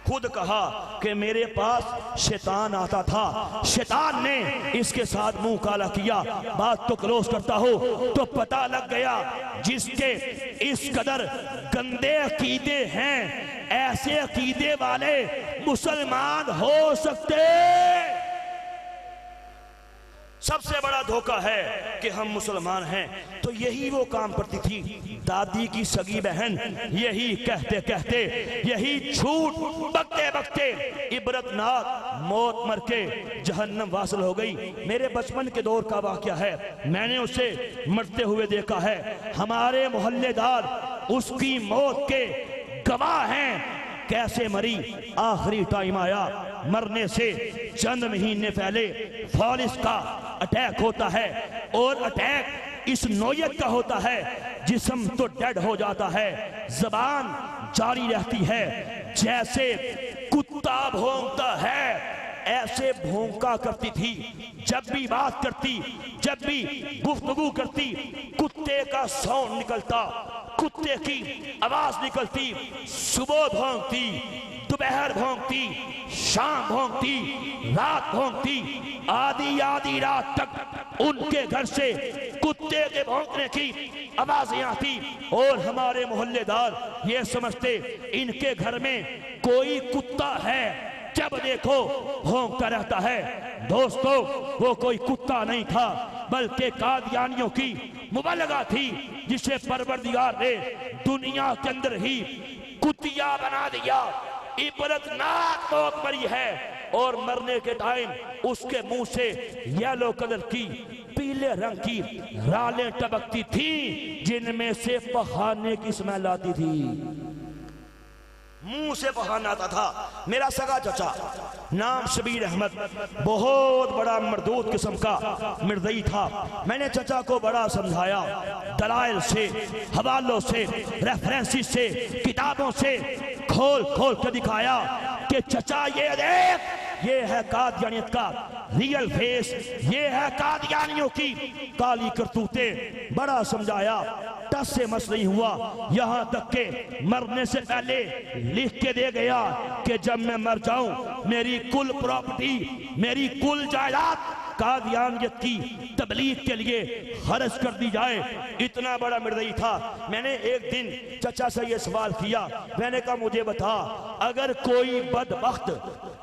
खुद कहा कि मेरे पास शैतान आता था, शैतान ने इसके साथ मुंह काला किया। बात तो क्लोज करता हो तो पता लग गया, जिसके इस कदर गंदे अकीदे हैं, ऐसे अकीदे वाले मुसलमान हो सकते? सबसे बड़ा धोखा है कि हम मुसलमान हैं। तो यही वो काम करती थी दादी की सगी बहन, यही कहते कहते, यही झूठ बकते बकते इबरतनाक मौत मर के जहन्नम वासिल हो गई। मेरे बचपन के दौर का वाक़या है, मैंने उसे मरते हुए देखा है। हमारे मोहल्लेदार उसकी मौत के गवाह हैं। कैसे मरी? आखिरी टाइम आया, मरने से चंद महीने पहले फॉलिस का अटैक होता है, और अटैक इस नौयत का होता है, जिस्म तो डेड हो जाता है, जबान जारी रहती है। जैसे कुत्ता भौंकता है ऐसे भौंका करती थी। जब भी बात करती, जब भी गुफ्तगू करती, कुत्ते का साउंड निकलता, कुत्ते की आवाज निकलती। सुबह भौंकती, दोपहर भौंकती, शाम भौंकती, रात भौंकती। आधी आधी रात तक उनके घर से कुत्ते के भौंकने की आवाजें आती और हमारे मोहल्लेदार ये समझते इनके घर में कोई कुत्ता है, जब देखो भौंकता रहता है। दोस्तों, वो कोई कुत्ता नहीं था बल्कि कादियानियों की मुबलगा थी, जिसे परवरदिगार ने दुनिया के अंदर ही कुतिया बना दिया। इबरतनाक मौत मरी है और मरने के टाइम उसके मुंह से येलो कलर की, पीले रंग की रालें टपकती थी, जिनमें से पखाने की स्मेल आती थी। मुंह से बहाना आता था। मेरा सगा चचा नाम शबीर अहमद, बहुत बड़ा मरदूद किस्म का मिर्दई था। मैंने चचा को बड़ा समझाया, दलाइल से, हवालों से, रेफरेंसेस से, किताबों से खोल खोल के दिखाया कि चचा ये देख, ये है कादियानियत का रियल फेस, ये है कादियानियों की काली करतूतें। बड़ा समझाया, टस से मस नहीं हुआ। यहां तक के मरने से पहले लिख के दे गया कि जब मैं मर जाऊं मेरी कुल प्रॉपर्टी, मेरी कुल जायदाद कादियानियत की तबलीग के लिए खर्च कर दी जाए। इतना बड़ा मिर्दई था। मैंने एक दिन चचा से ये सवाल किया, मैंने कहा मुझे बता, अगर कोई बदबख्त,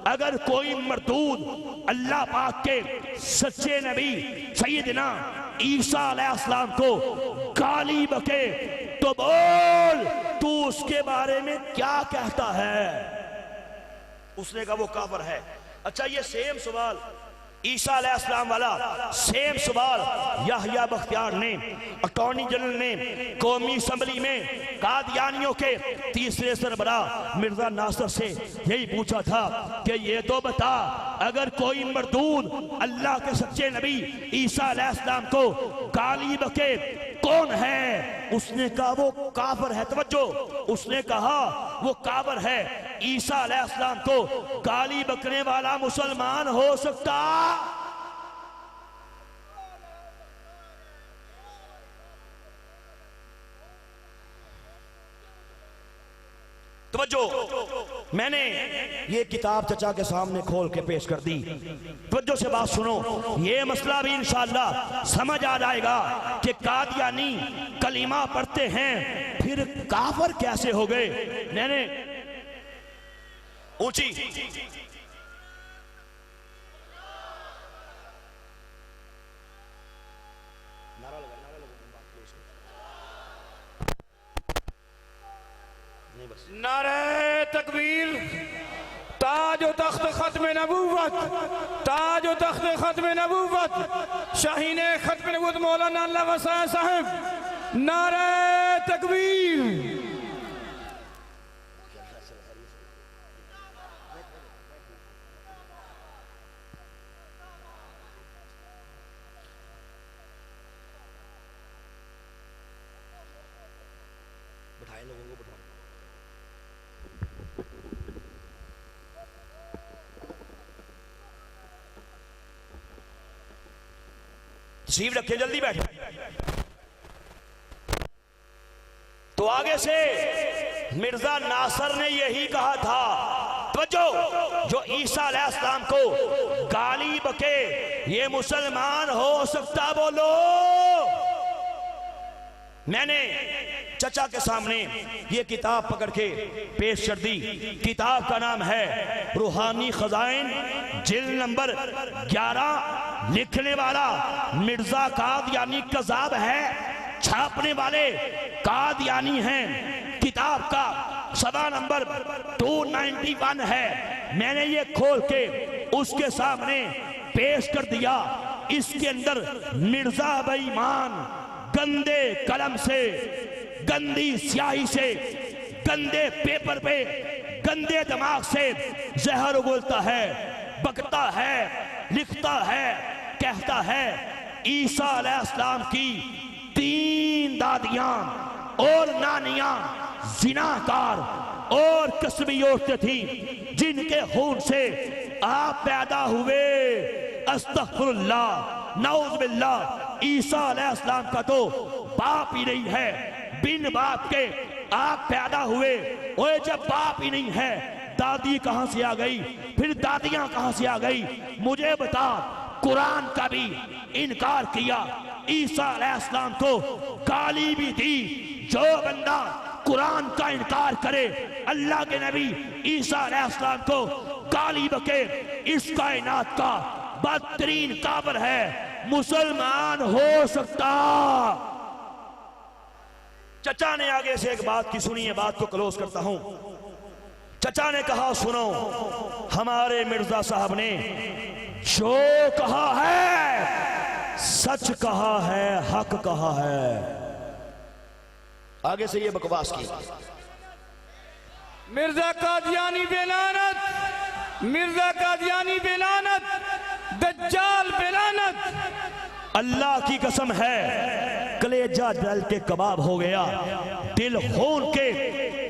अगर कोई मरदूद अल्लाह पाक के सच्चे नबी सैयदना ईसा अलैहिस्सलाम को गाली बके तो बोल तू उसके बारे में क्या कहता है। उसने कहा वो काफिर है। अच्छा, ये सेम सवाल ईसा अलैहिस्सलाम वाला सेम सवाल याहया बख्तियार ने, अटॉर्नी जनरल ने, कौमी असम्बली में कादियानियों के तीसरे सरबराह मिर्जा नासिर से यही पूछा था कि ये तो बता, अगर कोई मरदूद अल्लाह के सच्चे नबी ईसा अलैहिस्सलाम को गाली बके कौन है। उसने कहा वो काफिर है। तवज्जो, उसने कहा वो काफिर है। ईसा अलैहिस्सलाम को गाली बकने वाला मुसलमान हो सकता? तवज्जो, मैंने ये किताब चचा के सामने खोल के पेश कर दी। तवज्जो से बात सुनो, ये मसला भी इंशाअल्लाह समझ आ जाएगा कि कादियानी कलीमा पढ़ते हैं फिर काफिर कैसे हो गए। मैंने ऊंची नारे तकबीर, ताज व तख्त खत्म नबूवत, ताज व तख्त खत्म नबूवत, शाहीन खत्म नबूवत मौलाना अल्लाह वसा साहब, नारे तकबीर। तशरीफ रखे, जल्दी बैठे। तो आगे से मिर्जा नासिर ने यही कहा था, तवज्जो, जो ईसा अलैहिस्सलाम को गाली बके ये मुसलमान हो सकता? बोलो। मैंने चचा के सामने ये किताब पकड़ के पेश कर दी। किताब का नाम है रूहानी खजाइन, जिल्द नंबर 11। लिखने वाला मिर्जा कादियानी कज़ाब है, छापने वाले कादियानी हैं। किताब का सदा नंबर 291 है। मैंने ये खोल के उसके सामने पेश कर दिया। इसके अंदर मिर्जा बेईमान गंदे कलम से, गंदी स्याही से, गंदे पेपर पे, गंदे दिमाग से जहर उगलता है, बकता है, लिखता है, कहता है ईसा अलैहिस्सलाम की 3 दादियां और नानियां जिनाकार और कसबी औरतें थी जिनके खून से आप पैदा हुए। अस्तगफिरुल्लाह, नाउज़ बिल्लाह। ईसा अलैहिस्सलाम का तो बाप ही नहीं है, बिन बाप के आप पैदा हुए। ओए जब बाप ही नहीं है, दादी कहां से आ गई, फिर दादियां कहां से आ गई? मुझे बता। कुरान का भी इनकार किया, ईसा अलैहिस्सलाम को गाली भी दी। जो बंदा कुरान का इनकार करे, अल्लाह के नबी ईसा अलैहिस्सलाम को गाली बके, इस कायनात का बदतरीन काफिर है, मुसलमान हो सकता। चचा ने आगे से एक बात की, सुनिए, बात को क्लोज करता हूं। चचा ने कहा, सुनो, हमारे मिर्जा साहब ने जो कहा है सच कहा है, हक कहा है। आगे से ये बकवास की। मिर्जा कादियानी बेलानत, मिर्जा कादियानी बेलानत, दज्जाल बेलानत। अल्लाह की कसम है, कलेजा जल के कबाब हो गया, दिल खून के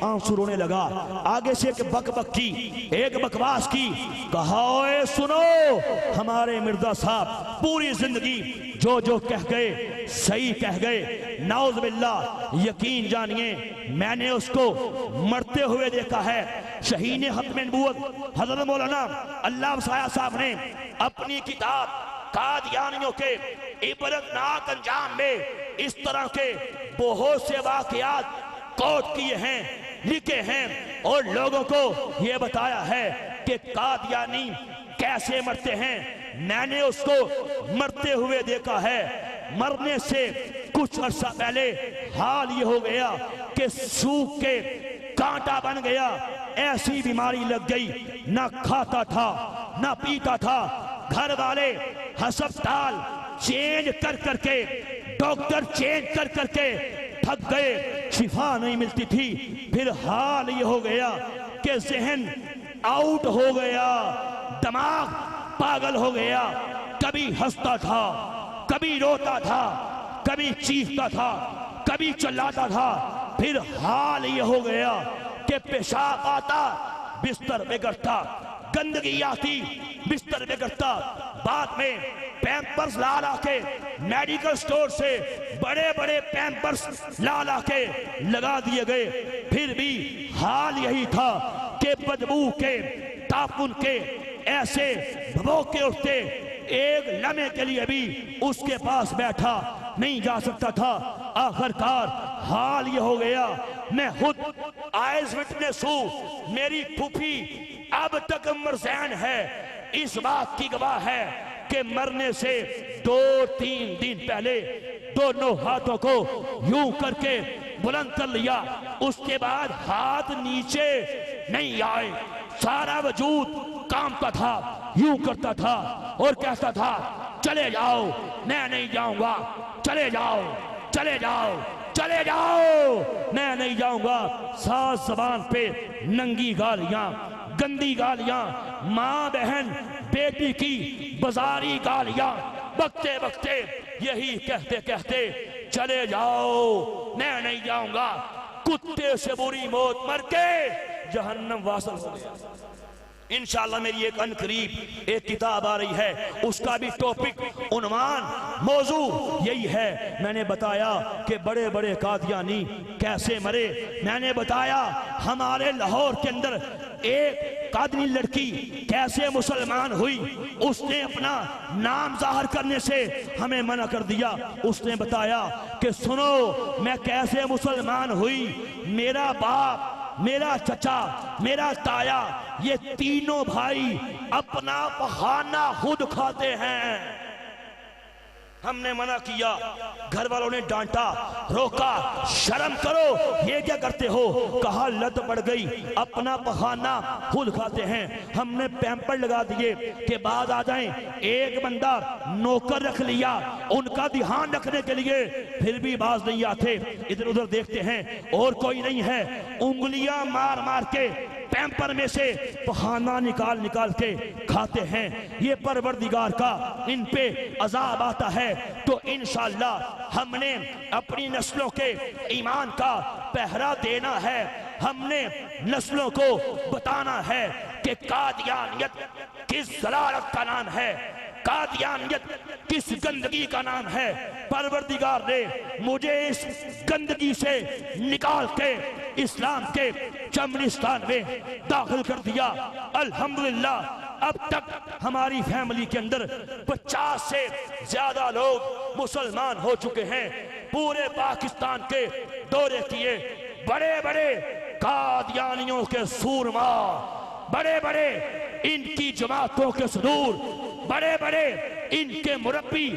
आंसू रोने लगा। आगे से एक बकबक की, एक बकवास की। कहा, ओए सुनो, हमारे मिर्जा साहब पूरी जिंदगी जो जो कह गए सही कह गए। नाउज़ बिल्लाह, यकीन जानिए, मैंने उसको मरते हुए देखा है। शहीन खत्म नबूवत हजरत मौलाना अल्लाह वसाया साहब ने अपनी किताब कादियानियों के इबरतनाक अंजाम में इस तरह के बहुत से वाकयात कोट किए हैं, लिखे हैं, और लोगों को यह बताया है कि कादियानी कैसे मरते हैं। मैंने उसको मरते हुए देखा है। मरने से कुछ अर्सा पहले हाल ये हो गया कि सूख के कांटा बन गया, ऐसी बीमारी लग गई, ना खाता था ना पीता था। घर वाले अस्पताल चेंज कर करके, डॉक्टर चेंज कर करके थक गए, शिफा नहीं मिलती थी। फिर हाल ये हो गया कि जहन आउट हो गया, दिमाग पागल हो गया। कभी हंसता था, कभी रोता था, कभी चीखता था, कभी चिल्लाता था। फिर हाल ये हो गया कि पेशाब आता, बिस्तर बिगड़ता, गंदगी आती, बिस्तर बिगड़ता। बाद में पैम्पर्स ला ला के मेडिकल स्टोर से बड़े बड़े पैम्पर्स ला ला के लगा दिए गए। फिर भी हाल यही था कि बदबू के, तापुन के ऐसे भभोके उठते, एक लम्हे के लिए भी उसके पास बैठा नहीं जा सकता था। आखिरकार हाल ये हो गया, मैं खुद आइज विटनेस हूं, मेरी फूफी अब तक मरज़ैन है, इस बात की गवाह है कि मरने से 2-3 दिन पहले दोनों हाथों को यूं करके बुलंद कर लिया, उसके बाद हाथ नीचे नहीं आए, सारा वजूद कांपता था, यूं करता था और कहता था, चले जाओ, मैं नहीं जाऊंगा, चले जाओ, चले जाओ, चले जाओ, मैं नहीं जाऊंगा। सात ज़बान पे नंगी गालियां, गंदी गालियां, माँ बहन बेटी की बाजारी गालियां, बकते बकते यही कहते कहते चले जाओ, मैं नहीं जाऊंगा, कुत्ते से बुरी मौत मर के जहन्नम वासल हो गया। इंशाअल्लाह मेरी एक अनकरीब एक किताब आ रही है, उसका भी टॉपिक, उन्वान, मौजू यही है। मैंने बताया कि बड़े बड़े कादियानी कैसे मरे। मैंने बताया हमारे लाहौर के अंदर एक कादियानी लड़की कैसे मुसलमान हुई, उसने अपना नाम जाहिर करने से हमें मना कर दिया। उसने बताया कि सुनो, मैं कैसे मुसलमान हुई, मेरा बाप, मेरा चचा, मेरा ताया, ये तीनों भाई अपना बहाना खुद खाते हैं। हमने मना किया, घर वालों ने डांटा, रोका, शर्म करो, ये क्या करते हो? कहा लत पड़ गई, अपना बहाना खुद खाते हैं। हमने पैम्पर लगा दिए कि बाद आ जाएं। एक बंदा नौकर रख लिया उनका ध्यान रखने के लिए, फिर भी बाज नहीं आते, इधर उधर देखते हैं और कोई नहीं है। उंगलियां मार मार के पैम्पर में से बहाना निकाल निकाल के खाते हैं। ये परवरदिगार का इन पे अजाब आता है। तो इंशाअल्लाह हमने अपनी नस्लों के ईमान का पहरा देना है। हमने नस्लों को बताना है कि कादियानियत किस जलालत का नाम है, कादियानियत किस गंदगी का नाम है। परवरदिगार ने मुझे इस गंदगी से निकाल के इस्लाम के चमनिस्तान में दाखिल कर दिया। अल्हम्दुलिल्लाह अब तक हमारी फैमिली के अंदर 50 से ज्यादा लोग मुसलमान हो चुके हैं। पूरे पाकिस्तान के दौरे किए, बड़े बड़े कादियानियों के सूरमा, बड़े बड़े इनकी जमातों के सदूर, बड़े बड़े इनके मुरब्बी,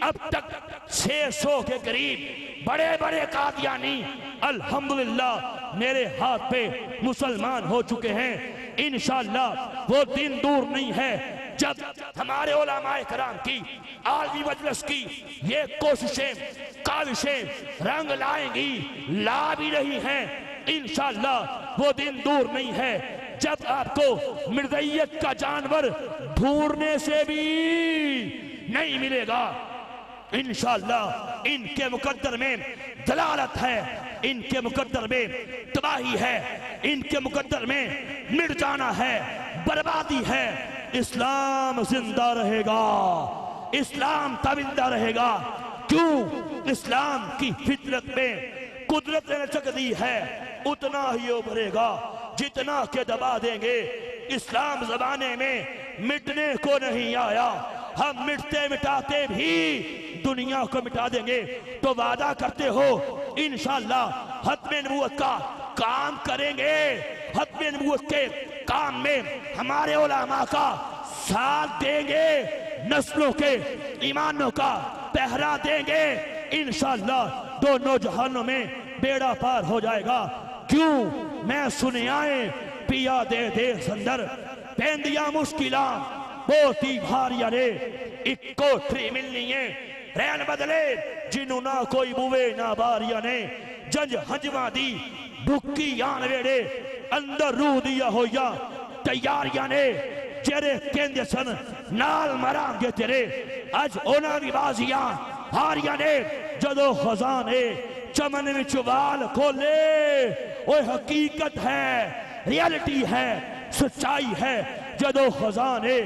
अब तक 600 के करीब बड़े बड़े कादियानी अल्हम्दुलिल्लाह मेरे हाथ पे मुसलमान हो चुके हैं। इंशाअल्लाह वो दिन दूर नहीं है जब हमारे उलमाए कराम की आलमी मजलिस की ये कोशिशें काविशें रंग लाएंगी, ला भी रही हैं। इंशाअल्लाह वो दिन दूर नहीं है जब आपको मिर्ज़इयत का जानवर ढूंढने से भी नहीं मिलेगा। इंशाअल्लाह इनके मुकद्दर में दलालत है, इनके मुकद्दर में तबाही है, इनके मुकद्दर में मिट जाना है, बर्बादी है। इस्लाम जिंदा रहेगा, इस्लाम तविंदा रहेगा। क्यों? इस्लाम की फितरत में कुदरत ने लचक दी है, उतना ही उभरेगा जितना के दबा देंगे। इस्लाम जमाने में मिटने को नहीं आया, हम मिटते मिटाते भी दुनिया को मिटा देंगे। तो वादा करते हो इंशाअल्लाह खत्म नबूवत का काम करेंगे, खत्म नबूवत के काम में हमारे उलमा का साथ देंगे, नस्लों के ईमानों का पहरा देंगे। इंशाअल्लाह दोनों जहानों में बेड़ा पार हो जाएगा। क्यों? मैं सुने आए पिया दे दे संदर पेंदिया मुश्किला बहुत ही भारिया रे, एक कोठरी मिलनी है रैन बदले जिन्हों ना कोई बुवे ना बारिया ने, जंज हजमा दी भुक्की यान वेड़े अंदर रूह दिया होया तैयारियां ने, जेरे कहंदे सन नाल मरांगे तेरे अज ओना दी बाजियां हारिया ने। जदों खजाने चमन विच वाल खोले, ओए हकीकत है, रियलिटी है, सच्चाई है। जदों खजाने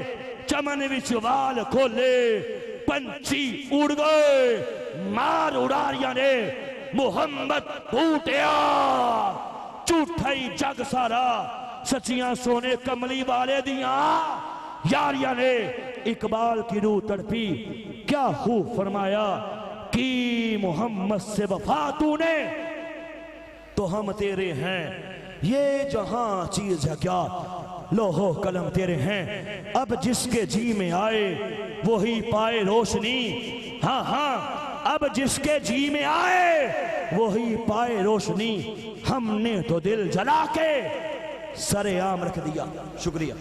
चमन विच वाल खोले, पंछी उड़ गए मार उड़ारिया ने, मुहम्मद बूटिया झूठा ही जग सारा, सचियां सोने कमली वाले दिया यारिया ने। इकबाल की रूह तड़पी, क्या खूब फरमाया कि मोहम्मद से वफा तूने तो हम तेरे हैं, ये जहां चीज है क्या लोहो कलम तेरे हैं। अब जिसके जी में आए वही पाए रोशनी, हाँ हाँ अब जिसके जी में आए वही पाए रोशनी। हमने तो दिल जला के सरेआम रख दिया। शुक्रिया।